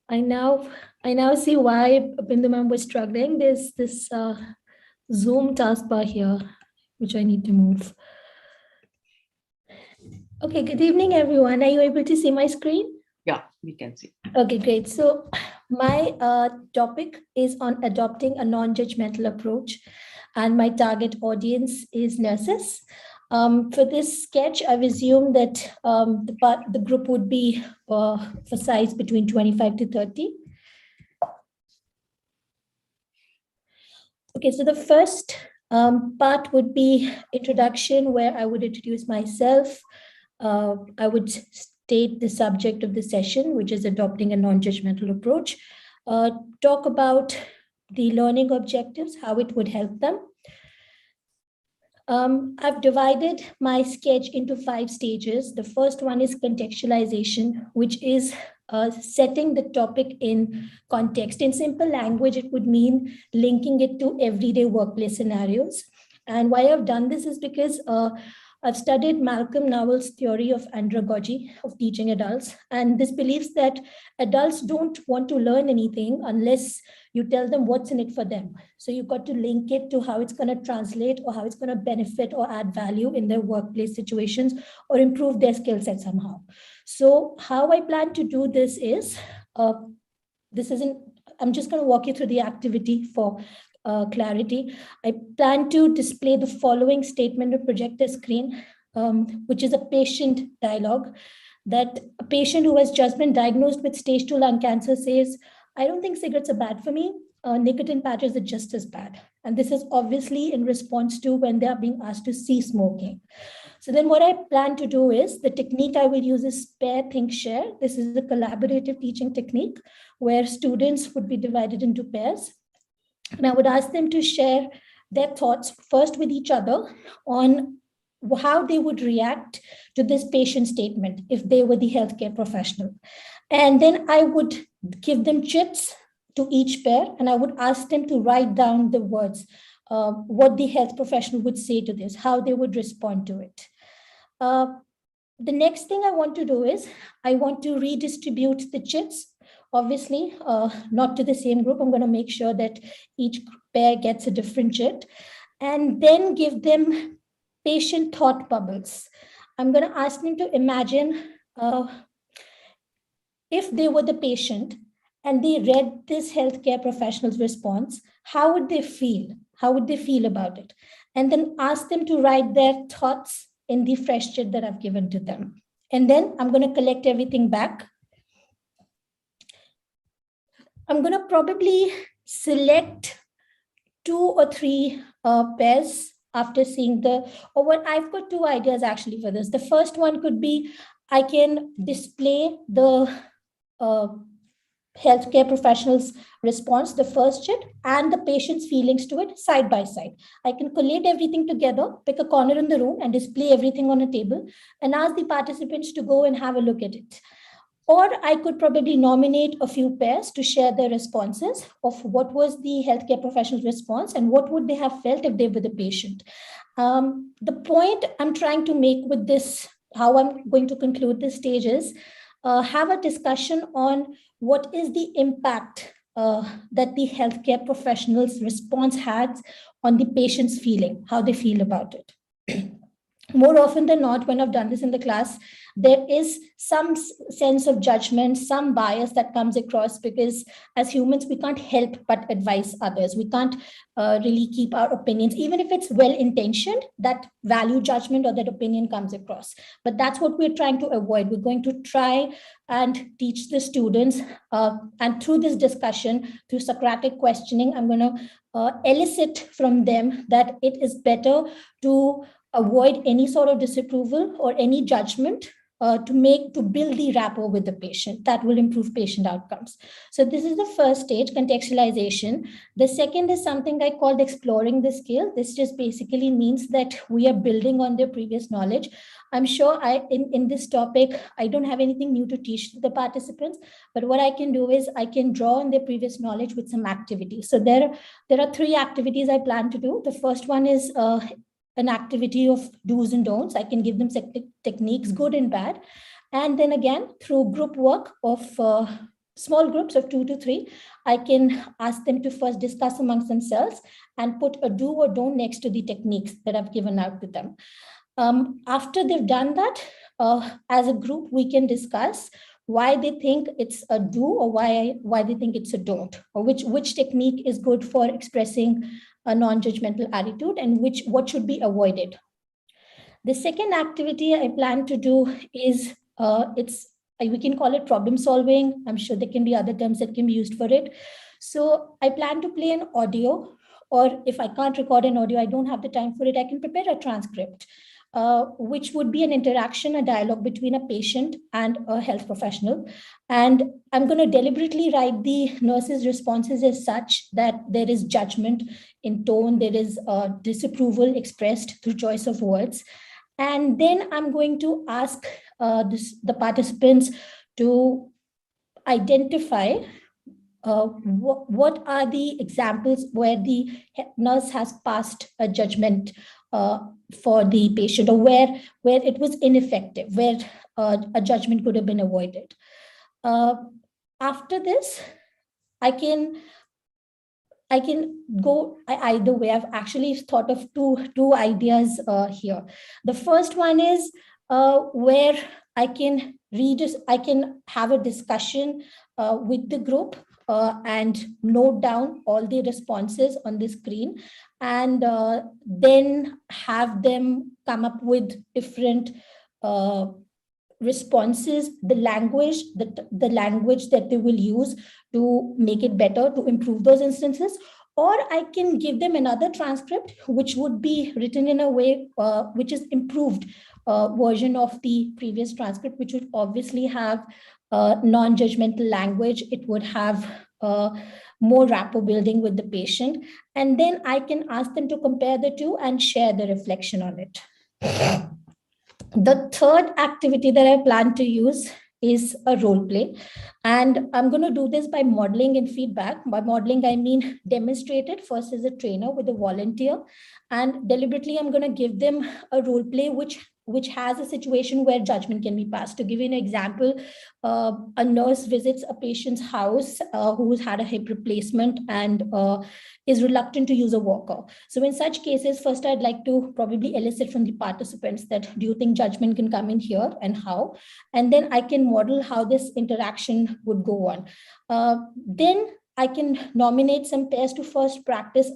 I now see why Bindu ma'am was struggling. There's this Zoom taskbar here, which I need to move. Okay, good evening, everyone. Are you able to see my screen? Yeah, we can see. Okay, great. So my topic is on adopting a non-judgmental approach, and my target audience is nurses. For this sketch, I've assumed that the group would be for size between 25 to 30. Okay, so the first part would be introduction, where I would introduce myself. I would state the subject of the session, which is adopting a non-judgmental approach. Talk about the learning objectives, how it would help them. I've divided my sketch into 5 stages. The first one is contextualization, which is setting the topic in context. In simple language, it would mean linking it to everyday workplace scenarios. And why I've done this is because I've studied Malcolm Nowell's theory of andragogy, of teaching adults. And this believes that adults don't want to learn anything unless you tell them what's in it for them. So you've got to link it to how it's going to translate or how it's going to benefit or add value in their workplace situations or improve their skill set somehow. So how I plan to do this is, I'm just going to walk you through the activity for clarity. I plan to display the following statement or projector screen, which is a patient dialogue, that a patient who has just been diagnosed with stage 2 lung cancer says, I don't think cigarettes are bad for me. Nicotine patches are just as bad. And this is obviously in response to when they are being asked to cease smoking. So then what I plan to do is, the technique I will use is pair, think, share. This is a collaborative teaching technique where students would be divided into pairs. And I would ask them to share their thoughts first with each other on how they would react to this patient statement if they were the healthcare professional. And then I would give them chits to each pair, and I would ask them to write down the words, what the health professional would say to this, how they would respond to it. The next thing I want to do is, I want to redistribute the chits. Obviously, not to the same group. I'm going to make sure that each pair gets a different chit, and then give them patient thought bubbles. I'm going to ask them to imagine if they were the patient and they read this healthcare professional's response, how would they feel? How would they feel about it? And then ask them to write their thoughts in the fresh chit that I've given to them. And then I'm going to collect everything back. I'm going to probably select 2 or 3 pairs after seeing I've got 2 ideas actually for this. The first one could be, I can display the healthcare professional's response, the first chit, and the patient's feelings to it side by side. I can collate everything together, pick a corner in the room and display everything on a table and ask the participants to go and have a look at it. Or I could probably nominate a few pairs to share their responses of what was the healthcare professional's response and what would they have felt if they were the patient. The point I'm trying to make with this, how I'm going to conclude this stage is, have a discussion on what is the impact that the healthcare professional's response has on the patient's feeling, how they feel about it. more often than not, when I've done this in the class, there is some sense of judgment, some bias that comes across, because as humans, we can't help but advise others. We can't really keep our opinions, even if it's well intentioned, that value judgment or that opinion comes across. But that's what we're trying to avoid. We're going to try and teach the students, and through this discussion, through Socratic questioning, I'm going to elicit from them that it is better to avoid any sort of disapproval or any judgment, to build the rapport with the patient. That will improve patient outcomes. So this is the first stage, contextualization. The second is something I called exploring the skill. This just basically means that we are building on their previous knowledge. I'm sure in this topic, I don't have anything new to teach the participants, but what I can do is I can draw on their previous knowledge with some activities. So there are 3 activities I plan to do. The first one is an activity of do's and don'ts. I can give them techniques, good and bad. And then again, through group work of small groups of 2 to 3, I can ask them to first discuss amongst themselves and put a do or don't next to the techniques that I've given out to them. After they've done that, as a group, we can discuss why they think it's a do or why they think it's a don't, or which technique is good for expressing a non-judgmental attitude and what should be avoided. The second activity I plan to do is we can call it problem solving. I'm sure there can be other terms that can be used for it. So I plan to play an audio, or if I can't record an audio, I don't have the time for it, I can prepare a transcript, which would be an interaction, a dialogue between a patient and a health professional. And I'm going to deliberately write the nurse's responses as such that there is judgment in tone, there is disapproval expressed through choice of words. And then I'm going to ask the participants to identify what are the examples where the nurse has passed a judgment for the patient, or where it was ineffective, where a judgment could have been avoided. After this, I can go either way. I've actually thought of two ideas here. The first one is where I can have a discussion with the group and note down all the responses on the screen, and then have them come up with different responses, the language that they will use to make it better, to improve those instances. Or I can give them another transcript, which would be written in a way which is improved version of the previous transcript, which would obviously have non-judgmental language. It would have more rapport building with the patient. And then I can ask them to compare the two and share the reflection on it. The third activity that I plan to use is a role play. And I'm going to do this by modeling and feedback. By modeling, I mean demonstrate it first as a trainer with a volunteer. And deliberately, I'm going to give them a role play which has a situation where judgment can be passed. To give you an example, a nurse visits a patient's house who's had a hip replacement and is reluctant to use a walker. So in such cases, first I'd like to probably elicit from the participants that, do you think judgment can come in here and how? And then I can model how this interaction would go on. Then I can nominate some pairs to first practice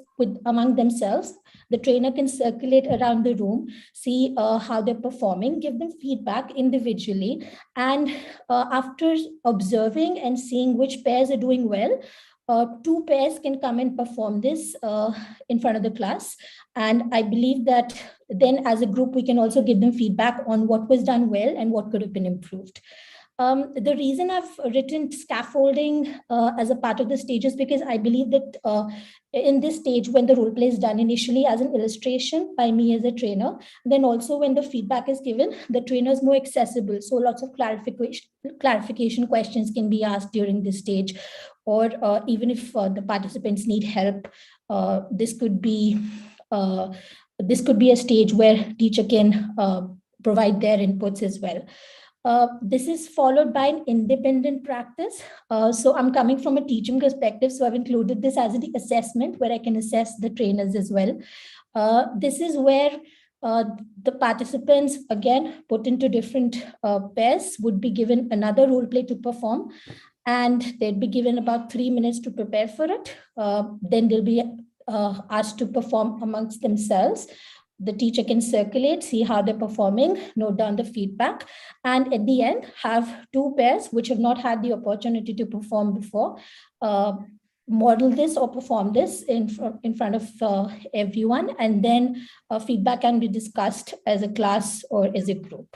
among themselves. The trainer can circulate around the room, see how they're performing, give them feedback individually. And after observing and seeing which pairs are doing well, 2 pairs can come and perform this in front of the class. And I believe that then as a group, we can also give them feedback on what was done well and what could have been improved. The reason I've written scaffolding as a part of the stage is because I believe that in this stage, when the role play is done initially as an illustration by me as a trainer, then also when the feedback is given, the trainer is more accessible. So lots of clarification questions can be asked during this stage, or even if the participants need help, this could be a stage where teacher can provide their inputs as well. This is followed by an independent practice. So I'm coming from a teaching perspective, so I've included this as the assessment where I can assess the trainers as well. This is where the participants, again, put into different pairs, would be given another role play to perform, and they'd be given about 3 minutes to prepare for it. Then they'll be asked to perform amongst themselves. The teacher can circulate, see how they're performing, note down the feedback, and at the end, have 2 pairs which have not had the opportunity to perform before, model this or perform this in front of everyone, and then feedback can be discussed as a class or as a group.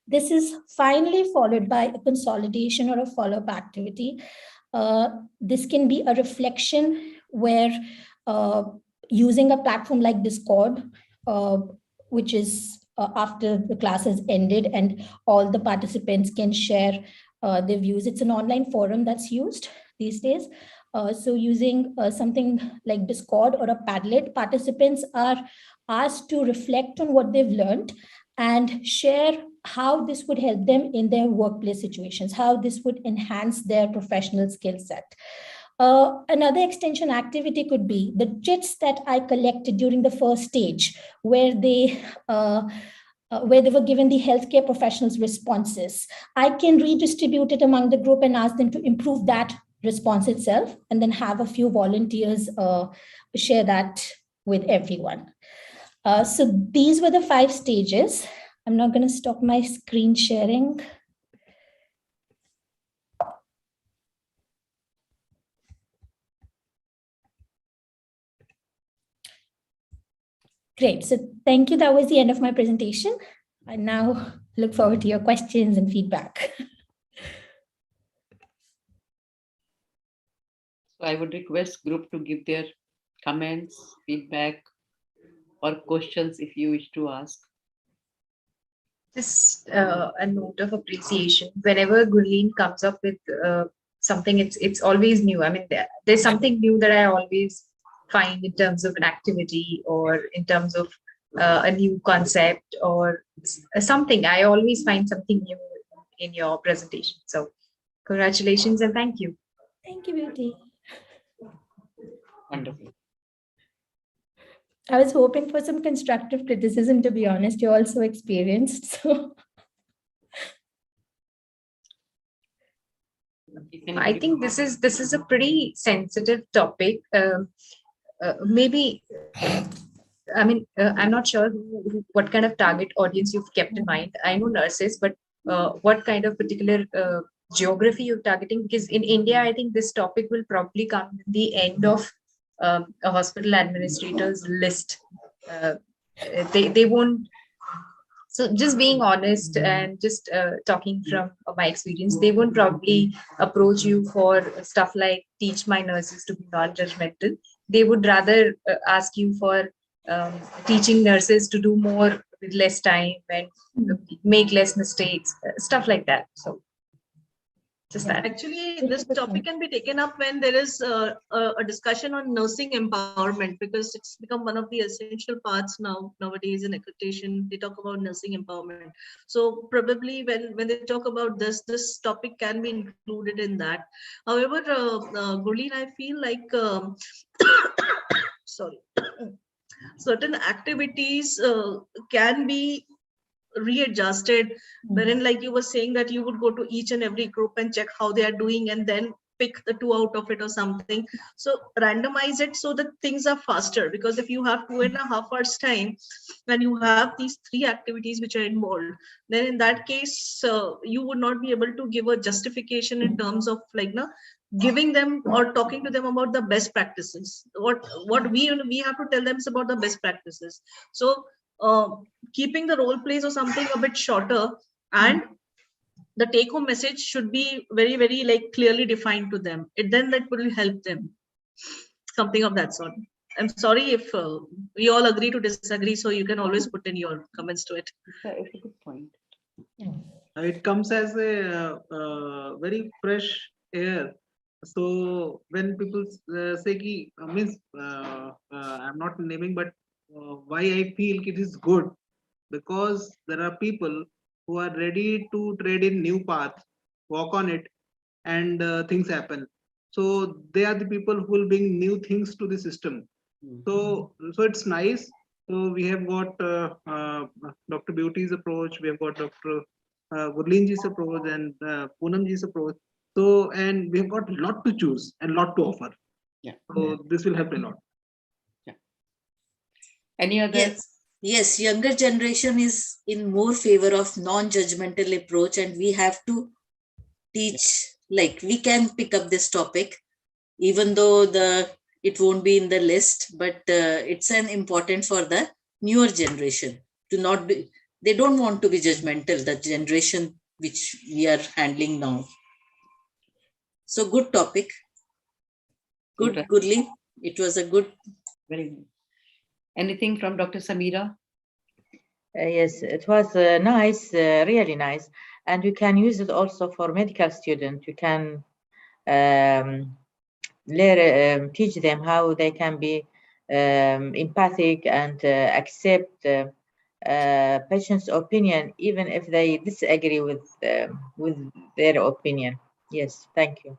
This is finally followed by a consolidation or a follow-up activity. This can be a reflection where using a platform like Discord, which is after the class has ended and all the participants can share their views. It's an online forum that's used these days. So using something like Discord or a Padlet, participants are asked to reflect on what they've learned and share how this would help them in their workplace situations, how this would enhance their professional skill set. Another extension activity could be the chits that I collected during the first stage, where they were given the healthcare professionals' responses. I can redistribute it among the group and ask them to improve that response itself, and then have a few volunteers share that with everyone. So these were the 5 stages. I'm not going to stop my screen sharing. Great. So thank you. That was the end of my presentation. I now look forward to your questions and feedback. So I would request group to give their comments, feedback, or questions if you wish to ask. Just a note of appreciation. Whenever Gurleen comes up with something, it's always new. I mean, there's something new that I always find in terms of an activity or in terms of a new concept or something. I always find something new in your presentation. So congratulations and thank you. Thank you, Beauty. Wonderful. I was hoping for some constructive criticism, to be honest. You're also experienced. So I think this is a pretty sensitive topic. Maybe, I mean, I'm not sure what kind of target audience you've kept in mind. I know nurses, but what kind of particular geography you're targeting? Because in India, I think this topic will probably come at the end of a hospital administrator's list. They won't. So just being honest and just talking from my experience, they won't probably approach you for stuff like teach my nurses to be non-judgmental. They would rather ask you for teaching nurses to do more with less time and make less mistakes, stuff like that. So just that. Actually, this topic can be taken up when there is a discussion on nursing empowerment, because it's become one of the essential parts nowadays in accreditation. They talk about nursing empowerment. So probably when they talk about this topic can be included in that. However, Gurleen, I feel like sorry, certain activities can be readjusted, wherein, like you were saying, that you would go to each and every group and check how they are doing and then pick the 2 out of it or something. So randomize it so that things are faster, because if you have 2.5 hours time and you have these 3 activities which are involved, then in that case you would not be able to give a justification in terms of like giving them or talking to them about the best practices. What we have to tell them is about the best practices. So keeping the role plays or something a bit shorter, and the take-home message should be very, very like clearly defined to them. Then that will help them. Something of that sort. I'm sorry if we all agree to disagree, so you can always put in your comments to it. It's a good point. It comes as a very fresh air. So when people say ki, means I'm not naming, but why I feel it is good, because there are people who are ready to tread in new path, walk on it, and things happen. So they are the people who will bring new things to the system. So it's nice. So we have got Dr. Beauty's approach, we have got Dr. Gurleenji's approach and Poonamji's approach. So, and we have got a lot to choose and lot to offer. Yeah. So this will help a lot. Any other? Yes, younger generation is in more favor of non-judgmental approach, and we have to teach, like we can pick up this topic, even though it won't be in the list, but it's an important for the newer generation to not be, they don't want to be judgmental, the generation which we are handling now. So good topic. Good, Gurleen. It was a good. Very good. Anything from Dr. Samira? Yes, it was nice, really nice. And you can use it also for medical students. You can teach them how they can be empathic and accept patient's opinion, even if they disagree with their opinion. Yes, thank you.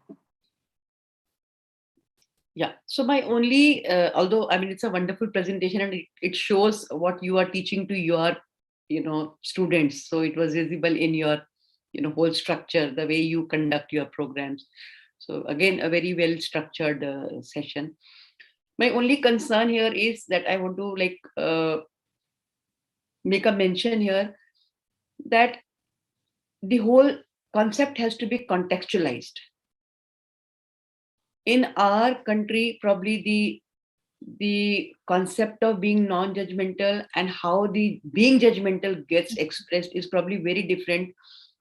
Yeah. So my only, although I mean it's a wonderful presentation and it shows what you are teaching to your, students. So it was visible in your, whole structure, the way you conduct your programs. So again, a very well structured session. My only concern here is that I want to make a mention here that the whole concept has to be contextualized. In our country, probably the concept of being non-judgmental and how the being judgmental gets expressed is probably very different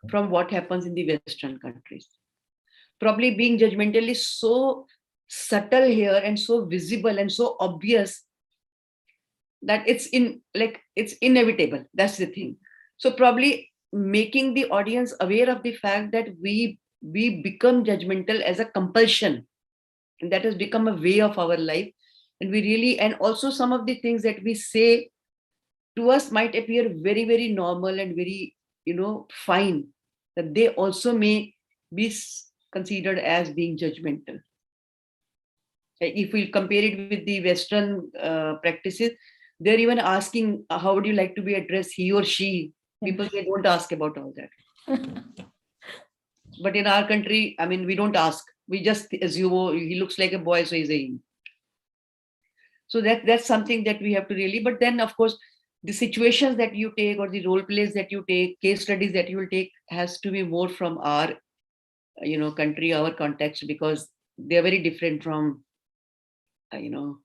from what happens in the Western countries. Probably being judgmental is so subtle here and so visible and so obvious that it's inevitable. That's the thing. So probably making the audience aware of the fact that we become judgmental as a compulsion, and that has become a way of our life. And also some of the things that we say to us might appear very, very normal and very, fine, that they also may be considered as being judgmental. If we compare it with the Western practices, they're even asking, how would you like to be addressed, he or she? People, they don't ask about all that. But in our country, I mean, we don't ask. We just assume, oh, he looks like a boy, so he's a he. So that's something that we have to really, but then of course, the situations that you take or the role plays that you take, case studies that you will take has to be more from our, country, our context, because they're very different from, the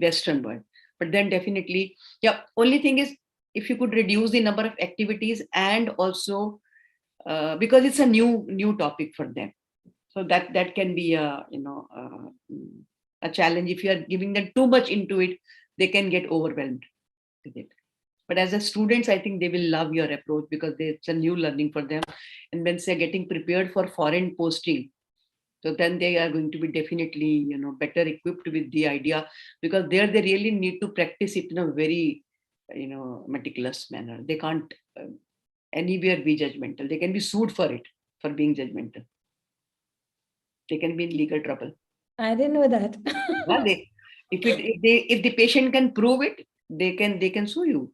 Western world. But then definitely, yeah, only thing is, if you could reduce the number of activities and also, because it's a new topic for them. So that can be a challenge. If you are giving them too much into it, they can get overwhelmed with it. But as a students, I think they will love your approach because it's a new learning for them. And when they're getting prepared for foreign posting, so then they are going to be definitely, better equipped with the idea, because there they really need to practice it in a very, meticulous manner. They can't anywhere be judgmental. They can be sued for it, for being judgmental. They can be in legal trouble. I didn't know that. Yeah, if the patient can prove it, they can sue you.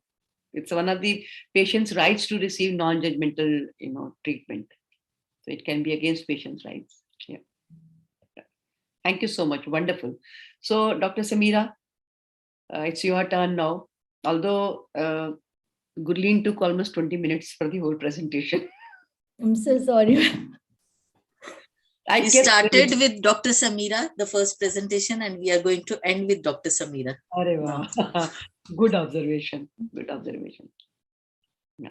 It's one of the patient's rights to receive non-judgmental, treatment. So it can be against patient's rights. Yeah. Thank you so much. Wonderful. So Dr. Samira, it's your turn now. Although Gurleen took almost 20 minutes for the whole presentation. I'm so sorry. We started with Dr. Samira, the first presentation, and we are going to end with Dr. Samira. Good observation. Good observation. Yeah.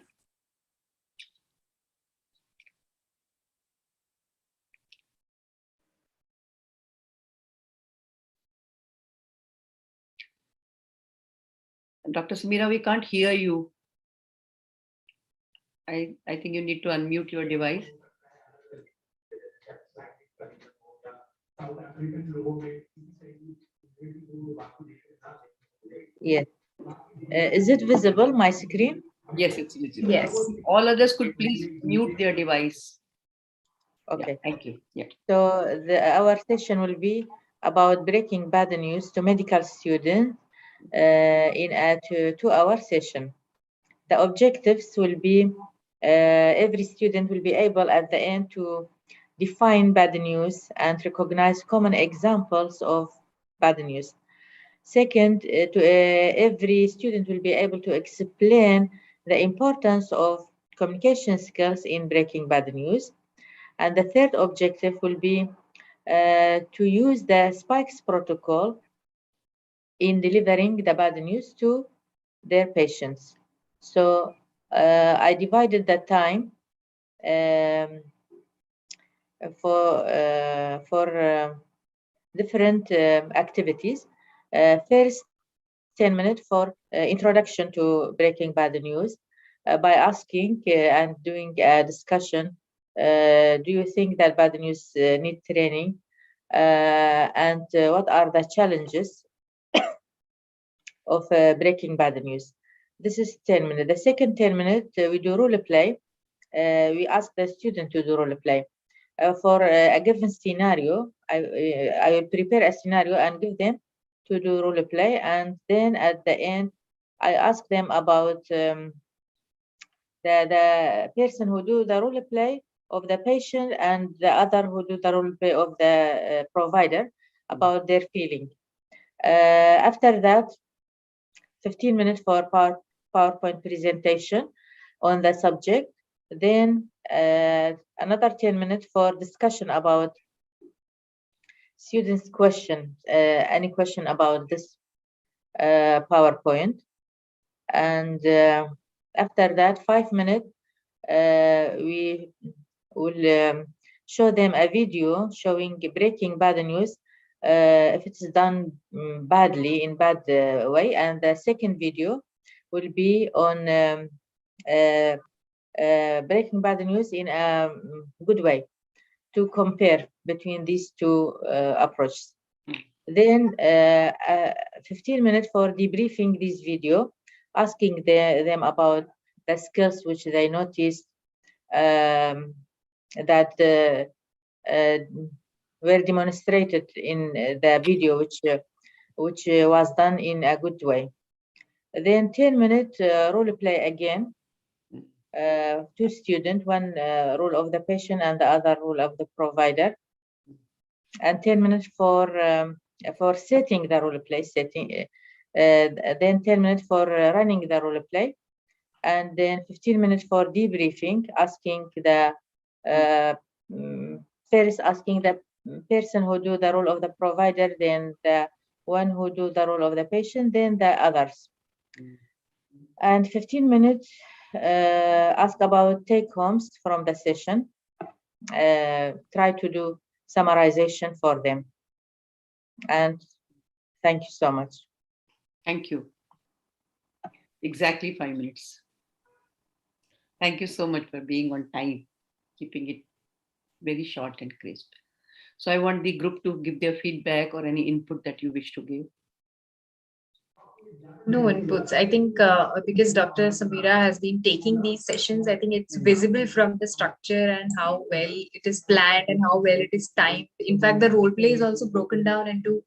Dr. Samira, we can't hear you. I think you need to unmute your device. Yes. Is it visible, my screen? Yes, it's visible. Yes. All others could please mute their device. Okay. Yeah, thank you. Yeah. So our session will be about breaking bad news to medical students in a 2-hour session. The objectives will be every student will be able at the end to define bad news and recognize common examples of bad news. Second, every student will be able to explain the importance of communication skills in breaking bad news. And the third objective will be to use the SPIKES protocol in delivering the bad news to their patients. So I divided the time for different activities. First, 10 minutes for introduction to breaking bad news by asking and doing a discussion. Do you think that bad news need training? And what are the challenges of breaking bad news? This is 10 minutes. The second 10 minutes, we do role play. We ask the student to do role play. For a given scenario, I will prepare a scenario and give them to do role play. And then at the end, I ask them about the person who do the role play of the patient and the other who do the role play of the provider about their feeling. After that, 15 minutes for PowerPoint presentation on the subject. Then another 10 minutes for discussion about students' question, any question about this PowerPoint. And after that, 5 minutes, we will show them a video showing breaking bad news if it's done badly, in bad way. And the second video will be on breaking bad news in a good way, to compare between these two approaches. Then 15 minutes for debriefing this video, asking them about the skills which they noticed that were demonstrated in the video, which was done in a good way. Then 10 minutes role play again. Two students, one role of the patient and the other role of the provider, and 10 minutes for setting the role play setting. Then 10 minutes for running the role play, and then 15 minutes for debriefing, asking the first asking the person who do the role of the provider, then the one who do the role of the patient, then the others. And 15 minutes ask about take homes from the session. Try to do summarization for them. And thank you so much. Thank you. Exactly 5 minutes. Thank you so much for being on time, keeping it very short and crisp. So I want the group to give their feedback or any input that you wish to give. No inputs. I think because Dr. Samira has been taking these sessions, I think it's visible from the structure and how well it is planned and how well it is timed. In fact, the role play is also broken down into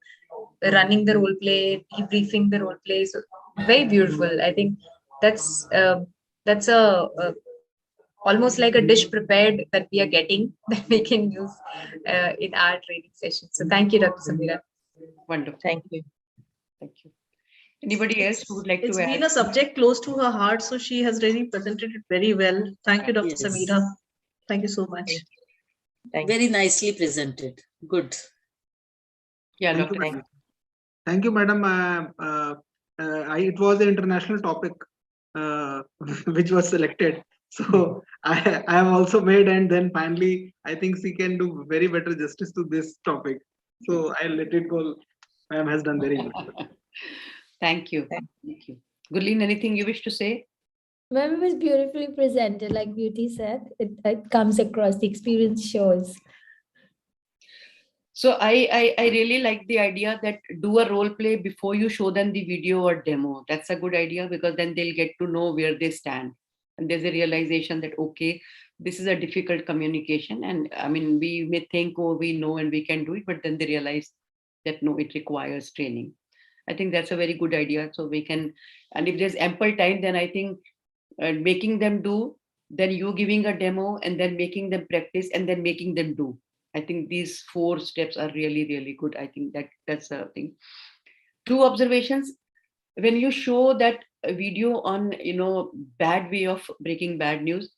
running the role play, debriefing the role play. So very beautiful. I think that's almost like a dish prepared that we are getting that we can use in our training session. So thank you, Dr. Samira. Wonderful. Thank you. Thank you. Anybody else who would like It's to been add? a subject close to her heart, so she has really presented it very well. Thank you, Dr. Yes. Samira. Thank you so much. Thank you. Very nicely presented. Good. Yeah, Thank you, Dr. madam. Thank you, madam. It was an international topic which was selected. So I am also made, and then finally, I think she can do very better justice to this topic. So I'll let it go. Ma'am has done very good. Thank you. Thank you. Gurleen, anything you wish to say? Ma'am, it was beautifully presented, like Beauty said. It comes across, the experience shows. So I really like the idea that do a role play before you show them the video or demo. That's a good idea, because then they'll get to know where they stand. And there's a realization that, okay, this is a difficult communication. And I mean, we may think, oh, we know and we can do it, but then they realize that no, it requires training. I think that's a very good idea. So we can, and if there's ample time, then I think making them do, then you giving a demo, and then making them practice, and then making them do. I think these 4 steps are really, really good. I think that's a thing. 2 observations. When you show that video on, bad way of breaking bad news,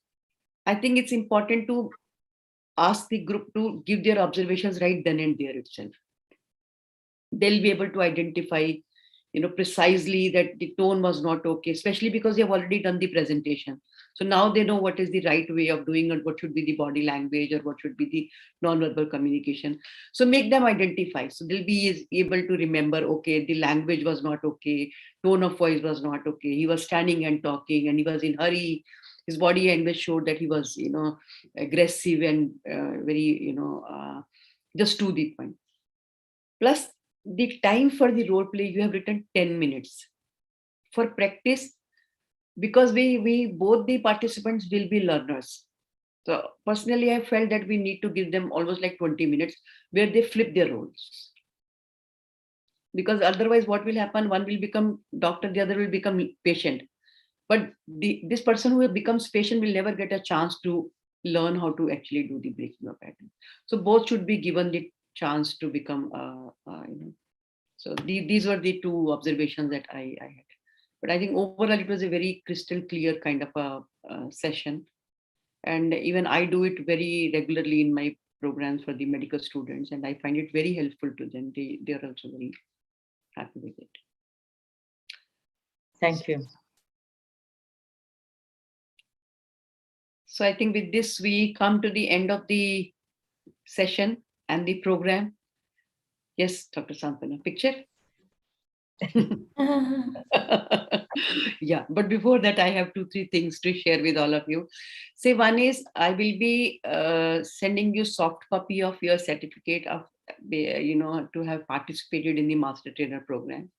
I think it's important to ask the group to give their observations right then and there itself. They'll be able to identify, precisely that the tone was not okay, especially because they've already done the presentation. So now they know what is the right way of doing it, what should be the body language, or what should be the non-verbal communication. So make them identify. So they'll be able to remember, okay, the language was not okay, tone of voice was not okay, he was standing and talking, and he was in hurry. His body language showed that he was, aggressive and very, just to the point. Plus, the time for the role play, you have written 10 minutes. For practice, because we both the participants will be learners. So personally, I felt that we need to give them almost like 20 minutes where they flip their roles. Because otherwise, what will happen? One will become doctor, the other will become patient. But this person who becomes patient will never get a chance to learn how to actually do the breaking of pattern. So both should be given the chance to become, So these were the 2 observations that I had. But I think overall it was a very crystal clear kind of a session. And even I do it very regularly in my programs for the medical students, and I find it very helpful to them. They are also very happy with it. Thank you. So I think with this, we come to the end of the session and the program. Yes, Dr. Santwana, picture? Yeah, but before that, I have 2-3 things to share with all of you. Say, one is I will be sending you soft copy of your certificate of, to have participated in the Master Trainer program.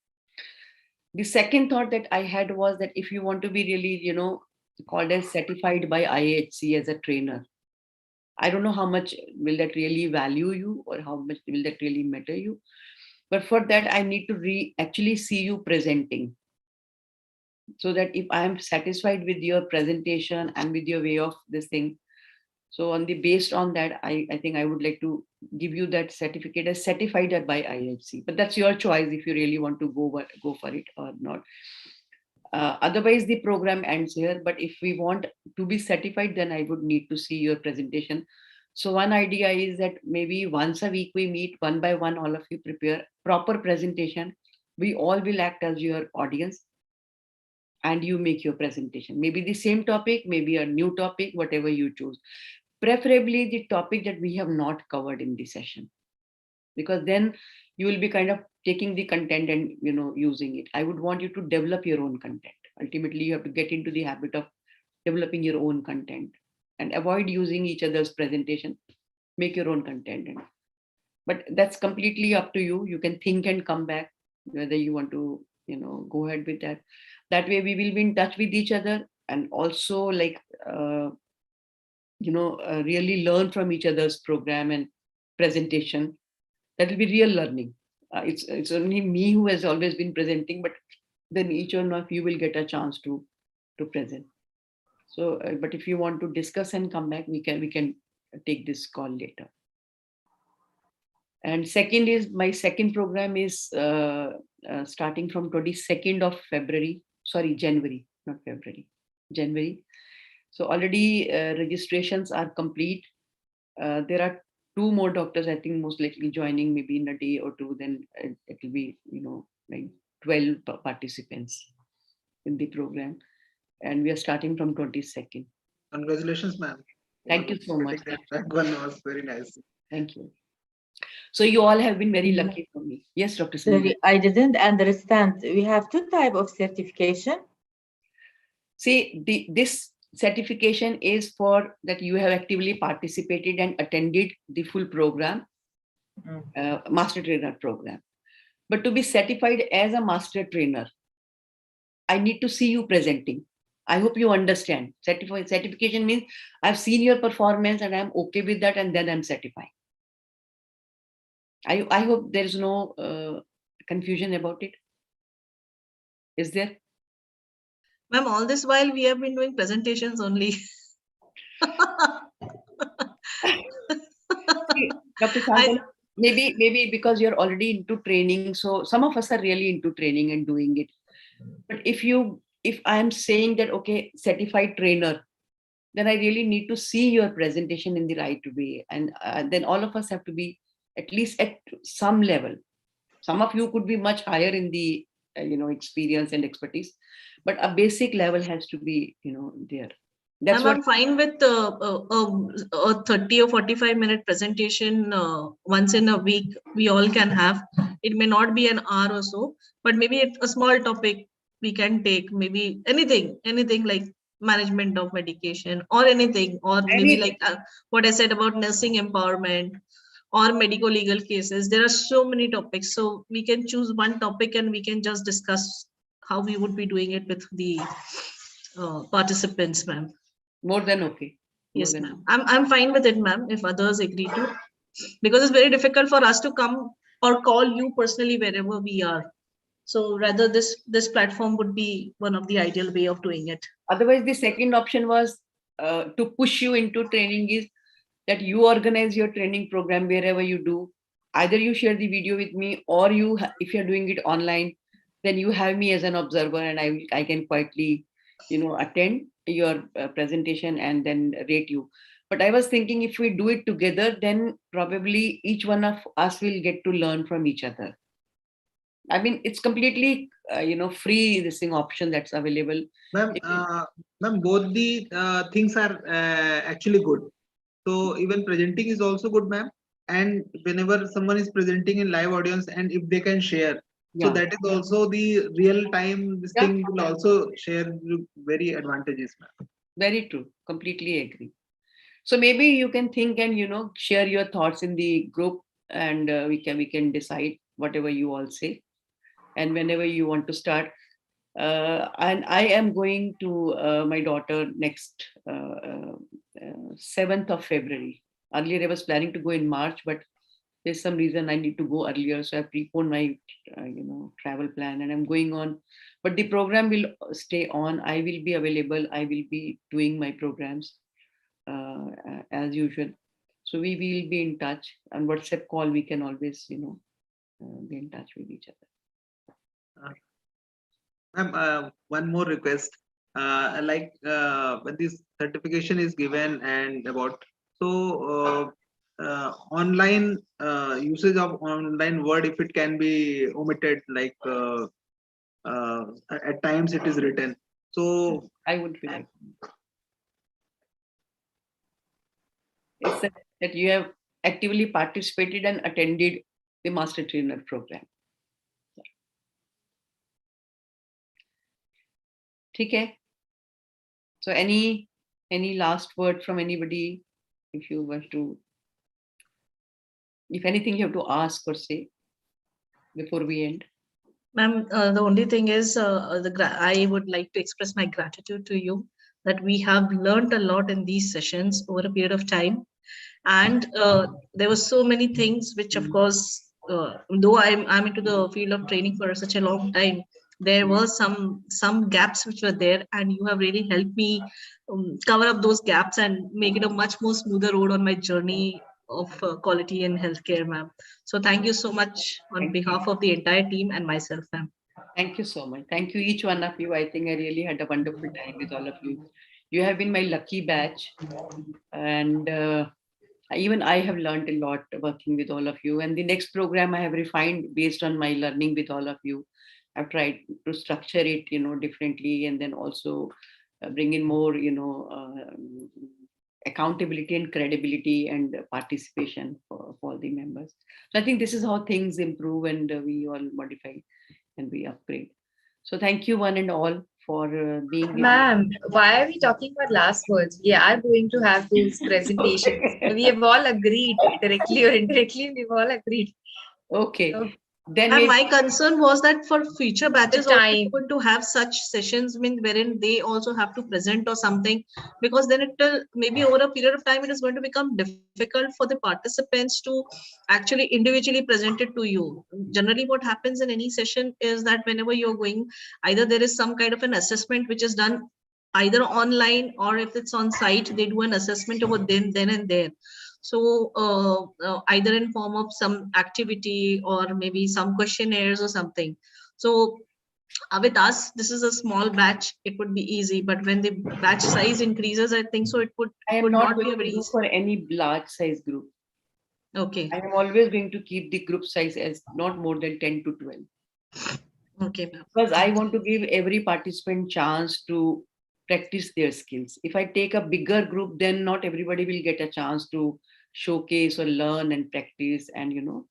The second thought that I had was that if you want to be really, called as certified by IHC as a trainer, I don't know how much will that really value you, or how much will that really matter you. But for that, I need to actually see you presenting. So that if I am satisfied with your presentation and with your way of this thing, so based on that, I think I would like to give you that certificate as certified by IHC. But that's your choice if you really want to go for it or not. Otherwise, the program ends here. But if we want to be certified, then I would need to see your presentation. So one idea is that maybe once a week we meet, one by one, all of you prepare proper presentation. We all will act as your audience, and you make your presentation. Maybe the same topic, maybe a new topic, whatever you choose. Preferably the topic that we have not covered in the session, because then you will be kind of taking the content and using it. I would want you to develop your own content. Ultimately, you have to get into the habit of developing your own content and avoid using each other's presentation. Make your own content. But that's completely up to you. You can think and come back whether you want to go ahead with that. That way we will be in touch with each other, and also really learn from each other's program and presentation. That will be real learning. It's only me who has always been presenting, but then each one of you will get a chance to present. So, but if you want to discuss and come back, we can take this call later. And second is, my second program is starting from 22nd of February, January, not February, January. So already registrations are complete. There are 2 more doctors, I think, most likely joining maybe in a day or 2. Then it will be, like 12 participants in the program. And we are starting from 22nd. Congratulations, ma'am. Thank you so much. That one was very nice. Thank you. So you all have been very lucky for me. Yes, Dr. Sunil. Sorry, I didn't understand. We have 2 types of certification. See, this certification is for that you have actively participated and attended the full program, Master Trainer program. But to be certified as a Master Trainer, I need to see you presenting. I hope you understand. Certification means I've seen your performance and I'm okay with that, and then I'm certifying. I hope there is no confusion about it. Is there? Ma'am, all this while we have been doing presentations only. Dr. Santana, maybe because you're already into training, so some of us are really into training and doing it. But if I am saying that, okay, certified trainer, then I really need to see your presentation in the right way, and then all of us have to be at least at some level. Some of you could be much higher in the experience and expertise, but a basic level has to be there. That's Ma'am, what I'm fine with a 30 or 45-minute presentation once in a week. We all can have. It may not be an hour or so, but maybe a small topic we can take. Maybe anything like management of medication or anything, or maybe like what I said about nursing empowerment or medical legal cases. There are so many topics, so we can choose one topic and we can just discuss how we would be doing it with the participants, ma'am. more than okay. Yes, ma'am. I'm fine with it, ma'am, if others agree to, because it's very difficult for us to come or call you personally wherever we are. So rather this platform would be one of the ideal way of doing it. Otherwise, the second option was to push you into training, is that you organize your training program wherever you do. Either you share the video with me, or if you're doing it online, then you have me as an observer, and I can quietly attend your presentation and then rate you. But I was thinking, if we do it together, then probably each one of us will get to learn from each other. I mean, it's completely free, this thing option that's available. Ma'am, both the things are actually good. So even presenting is also good, ma'am. And whenever someone is presenting in live audience, and if they can share, so that is also the real time. This thing will also share very advantages, ma'am. Very true. Completely agree. So maybe you can think and share your thoughts in the group, and we can decide whatever you all say. And whenever you want to start, and I am going to my daughter next 7th of February. Earlier I was planning to go in March, but there's some reason I need to go earlier, so I preponed my travel plan, and I'm going on. But the program will stay on. I will be available. I will be doing my programs as usual. So we will be in touch. On WhatsApp call, we can always be in touch with each other. Ma'am, one more request. Like when this certification is given and about, so online usage of online word, if it can be omitted, like at times it is written. So I would be like, it's that you have actively participated and attended the Master Trainer program. Okay. So any last word from anybody, if you were to, if anything you have to ask or say before we end? Ma'am, the only thing is I would like to express my gratitude to you that we have learned a lot in these sessions over a period of time. And there were so many things which, of course, though I'm into the field of training for such a long time, there were some gaps which were there, and you have really helped me cover up those gaps and make it a much more smoother road on my journey of quality in healthcare, ma'am. So thank you so much on behalf of the entire team and myself, ma'am. Thank you so much. Thank you, each one of you. I think I really had a wonderful time with all of you. You have been my lucky batch, and even I have learned a lot working with all of you. And the next program I have refined based on my learning with all of you. I've tried to structure it, differently, and then also bring in more, accountability and credibility and participation for all the members. So I think this is how things improve, and we all modify and we upgrade. So thank you one and all for being with Ma'am, why are we talking about last words? We are going to have those presentations. We have all agreed, directly or indirectly, we've all agreed. Okay. So, then And maybe my concern was that for future batches, also time. going to have such sessions wherein they also have to present or something, because then it will maybe over a period of time it is going to become difficult for the participants to actually individually present it to you. Generally, what happens in any session is that whenever you're going, either there is some kind of an assessment which is done either online, or if it's on site, they do an assessment over then and there. So either in form of some activity or maybe some questionnaires or something. So with us, this is a small batch, it would be easy, but when the batch size increases, I think so it would I am would not not be going a very to do easy. for any large size group. Okay, I am always going to keep the group size as not more than 10 to 12. okay, ma'am. Because I want to give every participant chance to practice their skills. If I take a bigger group, then not everybody will get a chance to showcase or learn and practice, and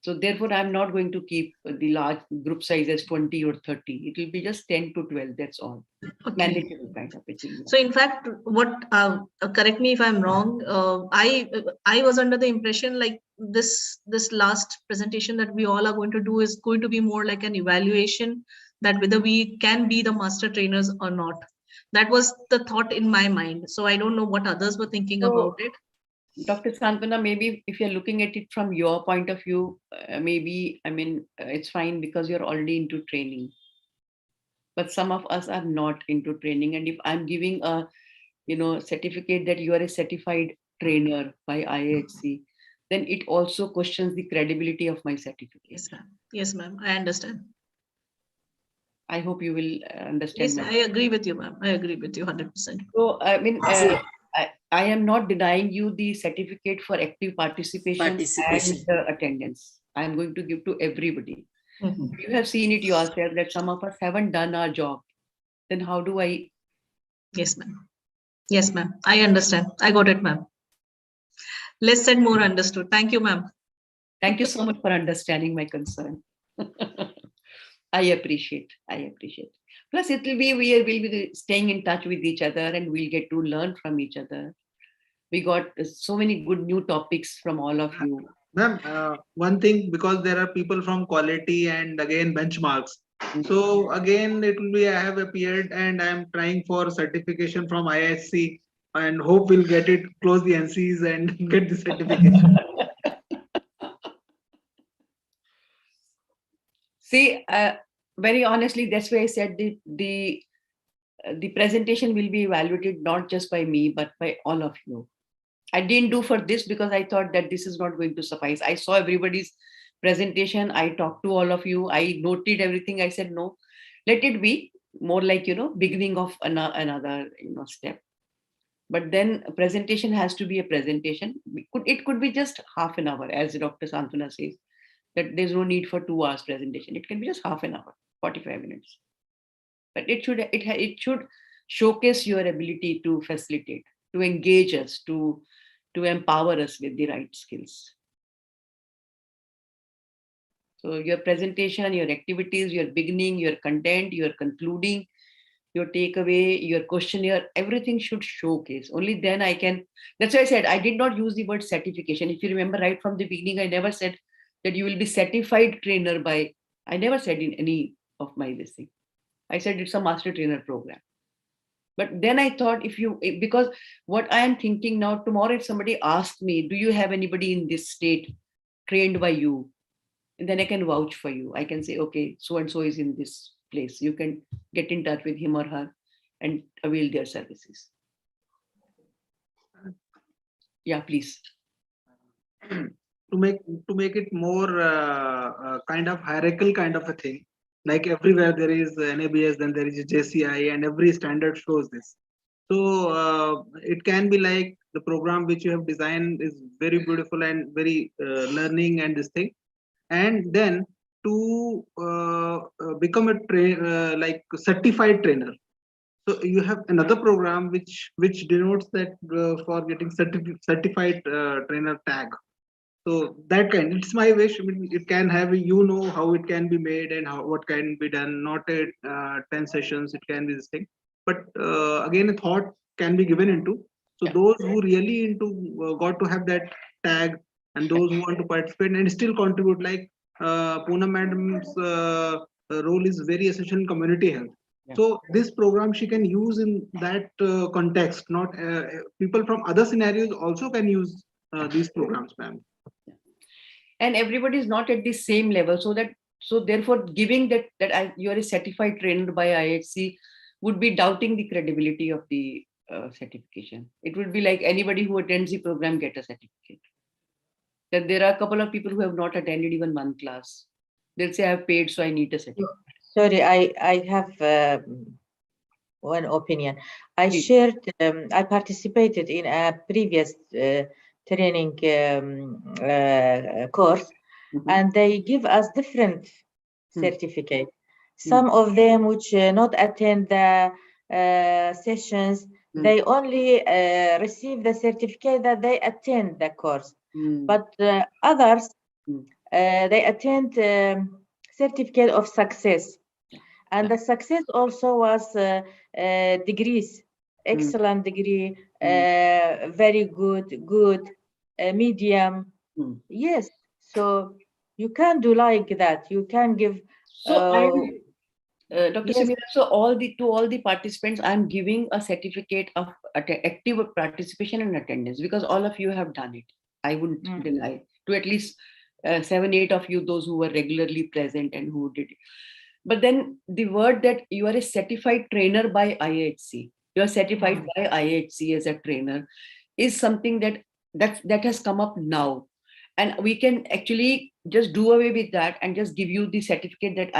so therefore I'm not going to keep the large group size as 20 or 30. It will be just 10 to 12, that's all. Okay. Manageable kind of a thing. So in fact, what correct me if I'm wrong, I was under the impression like this last presentation that we all are going to do is going to be more like an evaluation, that whether we can be the master trainers or not. That was the thought in my mind. So I don't know what others were thinking So, about it. Dr. Santana, maybe if you're looking at it from your point of view, maybe, it's fine because you're already into training. But some of us are not into training. And if I'm giving a, certificate that you are a certified trainer by IHC, then it also questions the credibility of my certificate. Yes, ma'am. Yes, ma'am. I understand. I hope you will understand. Yes, I agree with you, ma'am. I agree with you 100%. So, I am not denying you the certificate for active participation. Participation. And attendance. I'm going to give to everybody. Mhm. You have seen it yourself that some of us haven't done our job. Then how do I? Yes, ma'am. Yes, ma'am. I understand. I got it, ma'am. Less said, more understood. Thank you, ma'am. Thank you so much for understanding my concern. I appreciate. Plus, we will be staying in touch with each other, and we'll get to learn from each other. We got so many good new topics from all of you. Ma'am, one thing, because there are people from quality and again benchmarks. So again, it will be, I have appeared and I am trying for certification from ISC and hope we'll get it, close the NCs and get the certification. See, very honestly, that's why I said the presentation will be evaluated not just by me, but by all of you. I didn't do for this because I thought that this is not going to suffice. I saw everybody's presentation. I talked to all of you. I noted everything. I said, no, let it be more like, beginning of another, step. But then a presentation has to be a presentation. It could be just half an hour, as Dr. Santana says, that there's no need for 2 hours presentation. It can be just half an hour, 45 minutes. But it should showcase your ability to facilitate, to engage us, to empower us with the right skills. So your presentation, your activities, your beginning, your content, your concluding, your takeaway, your questionnaire, everything should showcase. Only then I can. That's why I said I did not use the word certification. If you remember right from the beginning, I never said that you will be certified trainer by. I never said in any of my this thing. I said it's a master trainer program. But then I thought because what I am thinking now, tomorrow if somebody asks me, do you have anybody in this state trained by you? And then I can vouch for you. I can say, okay, so-and-so is in this place. You can get in touch with him or her and avail their services. Yeah, please. To make it more kind of hierarchical kind of a thing. Like everywhere there is NABS, then there is a JCI, and every standard shows this. So it can be like the program which you have designed is very beautiful and very learning and this thing. And then to become a like certified trainer. So you have another program which denotes that for getting certified trainer tag. So that kind, it's my wish. I mean, it can have how it can be made and what can be done. Not a 10 sessions. It can be this thing. But again, a thought can be given into. So Yeah. those who really got to have that tag, and those who want to participate and still contribute, like Poonam madam's role is very essential in community health. Yeah. So this program she can use in that context. Not people from other scenarios also can use these programs, ma'am. And everybody is not at the same level, so therefore giving that you are a certified trainer by IHC would be doubting the credibility of the certification. It would be like anybody who attends the program get a certificate. That there are a couple of people who have not attended even one class. They'll say, I've paid, so I need a certificate. Sorry, I have one opinion. I Please. shared, I participated in a previous training course, Mhm. and they give us different Hmm. certificate. Some of them which not attend the sessions, Hmm. they only receive the certificate that they attend the course. Hmm. But others, Hmm. they attend certificate of success. And Yeah. the success also was degrees, excellent degree, very good, medium. Hmm. Yes, so you can do like that. You can give. So Dr. Yes. Samira, so to all the participants, I'm giving a certificate of active participation and attendance because all of you have done it. I wouldn't Mm. deny to at least 7, 8 of you, those who were regularly present and who did it. But then the word that you are a certified trainer by IHC, you are certified by IHC as a trainer, is something that has come up now, and we can actually just do away with that and just give you the certificate that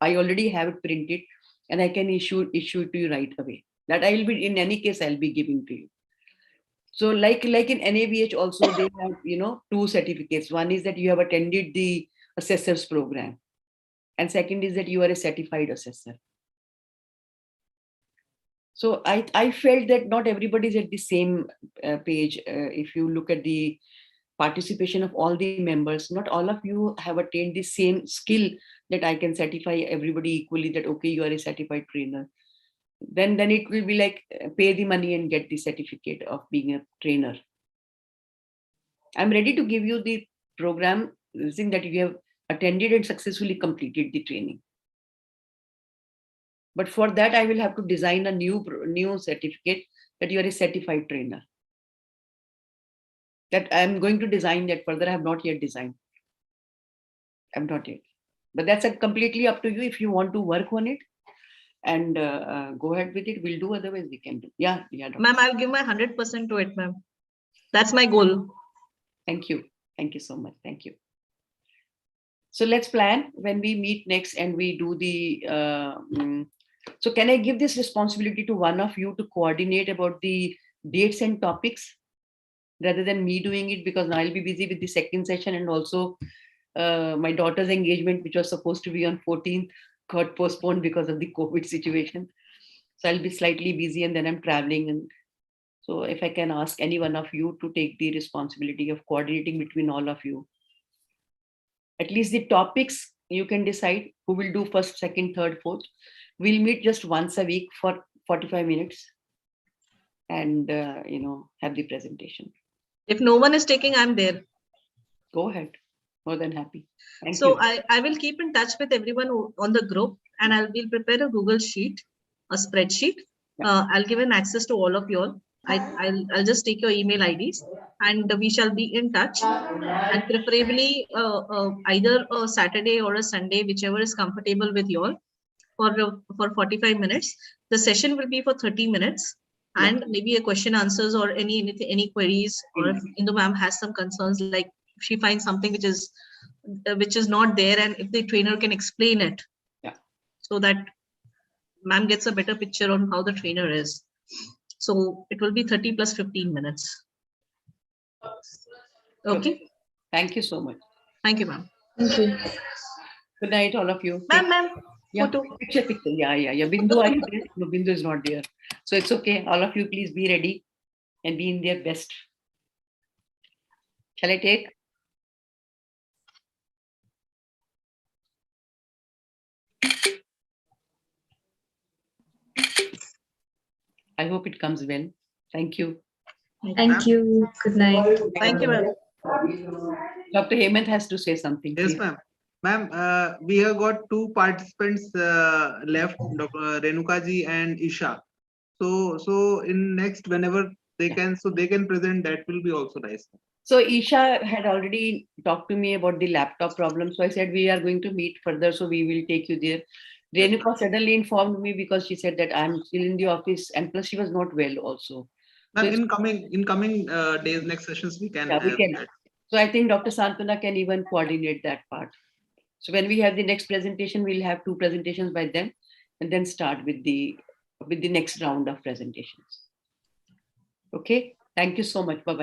I already have it printed, and I can issue it to you right away. That I will be, in any case, I'll be giving to you. So like in NABH also, they have 2 certificates. One is that you have attended the assessors program, and second is that you are a certified assessor. So I felt that not everybody is at the same page. If you look at the participation of all the members, not all of you have attained the same skill that I can certify everybody equally that, okay, you are a certified trainer. Then it will be like pay the money and get the certificate of being a trainer. I'm ready to give you the program using that you have attended and successfully completed the training. But for that, I will have to design a new certificate that you are a certified trainer. That I'm going to design that further. I have not yet designed. I'm not yet. But that's completely up to you if you want to work on it and go ahead with it. We'll do, otherwise we can do. Yeah. Doctor. Ma'am, I'll give my 100% to it, ma'am. That's my goal. Thank you. Thank you so much. Thank you. So let's plan when we meet next and we do the. So can I give this responsibility to one of you to coordinate about the dates and topics rather than me doing it, because now I'll be busy with the second session, and also my daughter's engagement, which was supposed to be on 14th, got postponed because of the COVID situation. So I'll be slightly busy, and then I'm traveling. And so if I can ask any one of you to take the responsibility of coordinating between all of you, at least the topics you can decide who will do first, second, third, fourth. We'll meet just once a week for 45 minutes and have the presentation. If no one is taking, I'm there. Go ahead. More than happy. Thank So you. I will keep in touch with everyone on the group, and will prepare a Google sheet, a spreadsheet. Yeah. I'll give an access to all of you all. I'll just take your email IDs, and we shall be in touch. And preferably either a Saturday or a Sunday, whichever is comfortable with you all, for 45 minutes. The session will be for 30 minutes. Yeah. And maybe a question answers or any queries, or if Indu ma'am has some concerns, like if she finds something which is not there, and if the trainer can explain it, so that ma'am gets a better picture on how the trainer is. So it will be 30 plus 15 minutes. Okay. Thank you so much. Thank you, ma'am. Thank you. Good night, all of you. Ma'am. Yeah, Photo. picture. Yeah. Bindu, are you there? No, Bindu is not there. So it's okay. All of you, please be ready and be in their best. Shall I take? I hope it comes well. Thank you. Thank you. Good night. Thank you, ma'am. Dr. Hemant has to say something. Yes, please. ma'am. Ma'am, we have got two participants left, Dr. Renuka ji and Isha. So in next, whenever they can, so they can present, that will be also nice. So Isha had already talked to me about the laptop problem. So I said, we are going to meet further. So we will take you there. Renuka suddenly informed me because she said that I'm still in the office and plus she was not well also. Ma'am, So in coming days, next sessions, we can yeah, we have can. that. So I think Dr. Santana can even coordinate that part. So when we have the next presentation, we'll have 2 presentations by then and then start with the next round of presentations. Okay. Thank you so much. Bye-bye.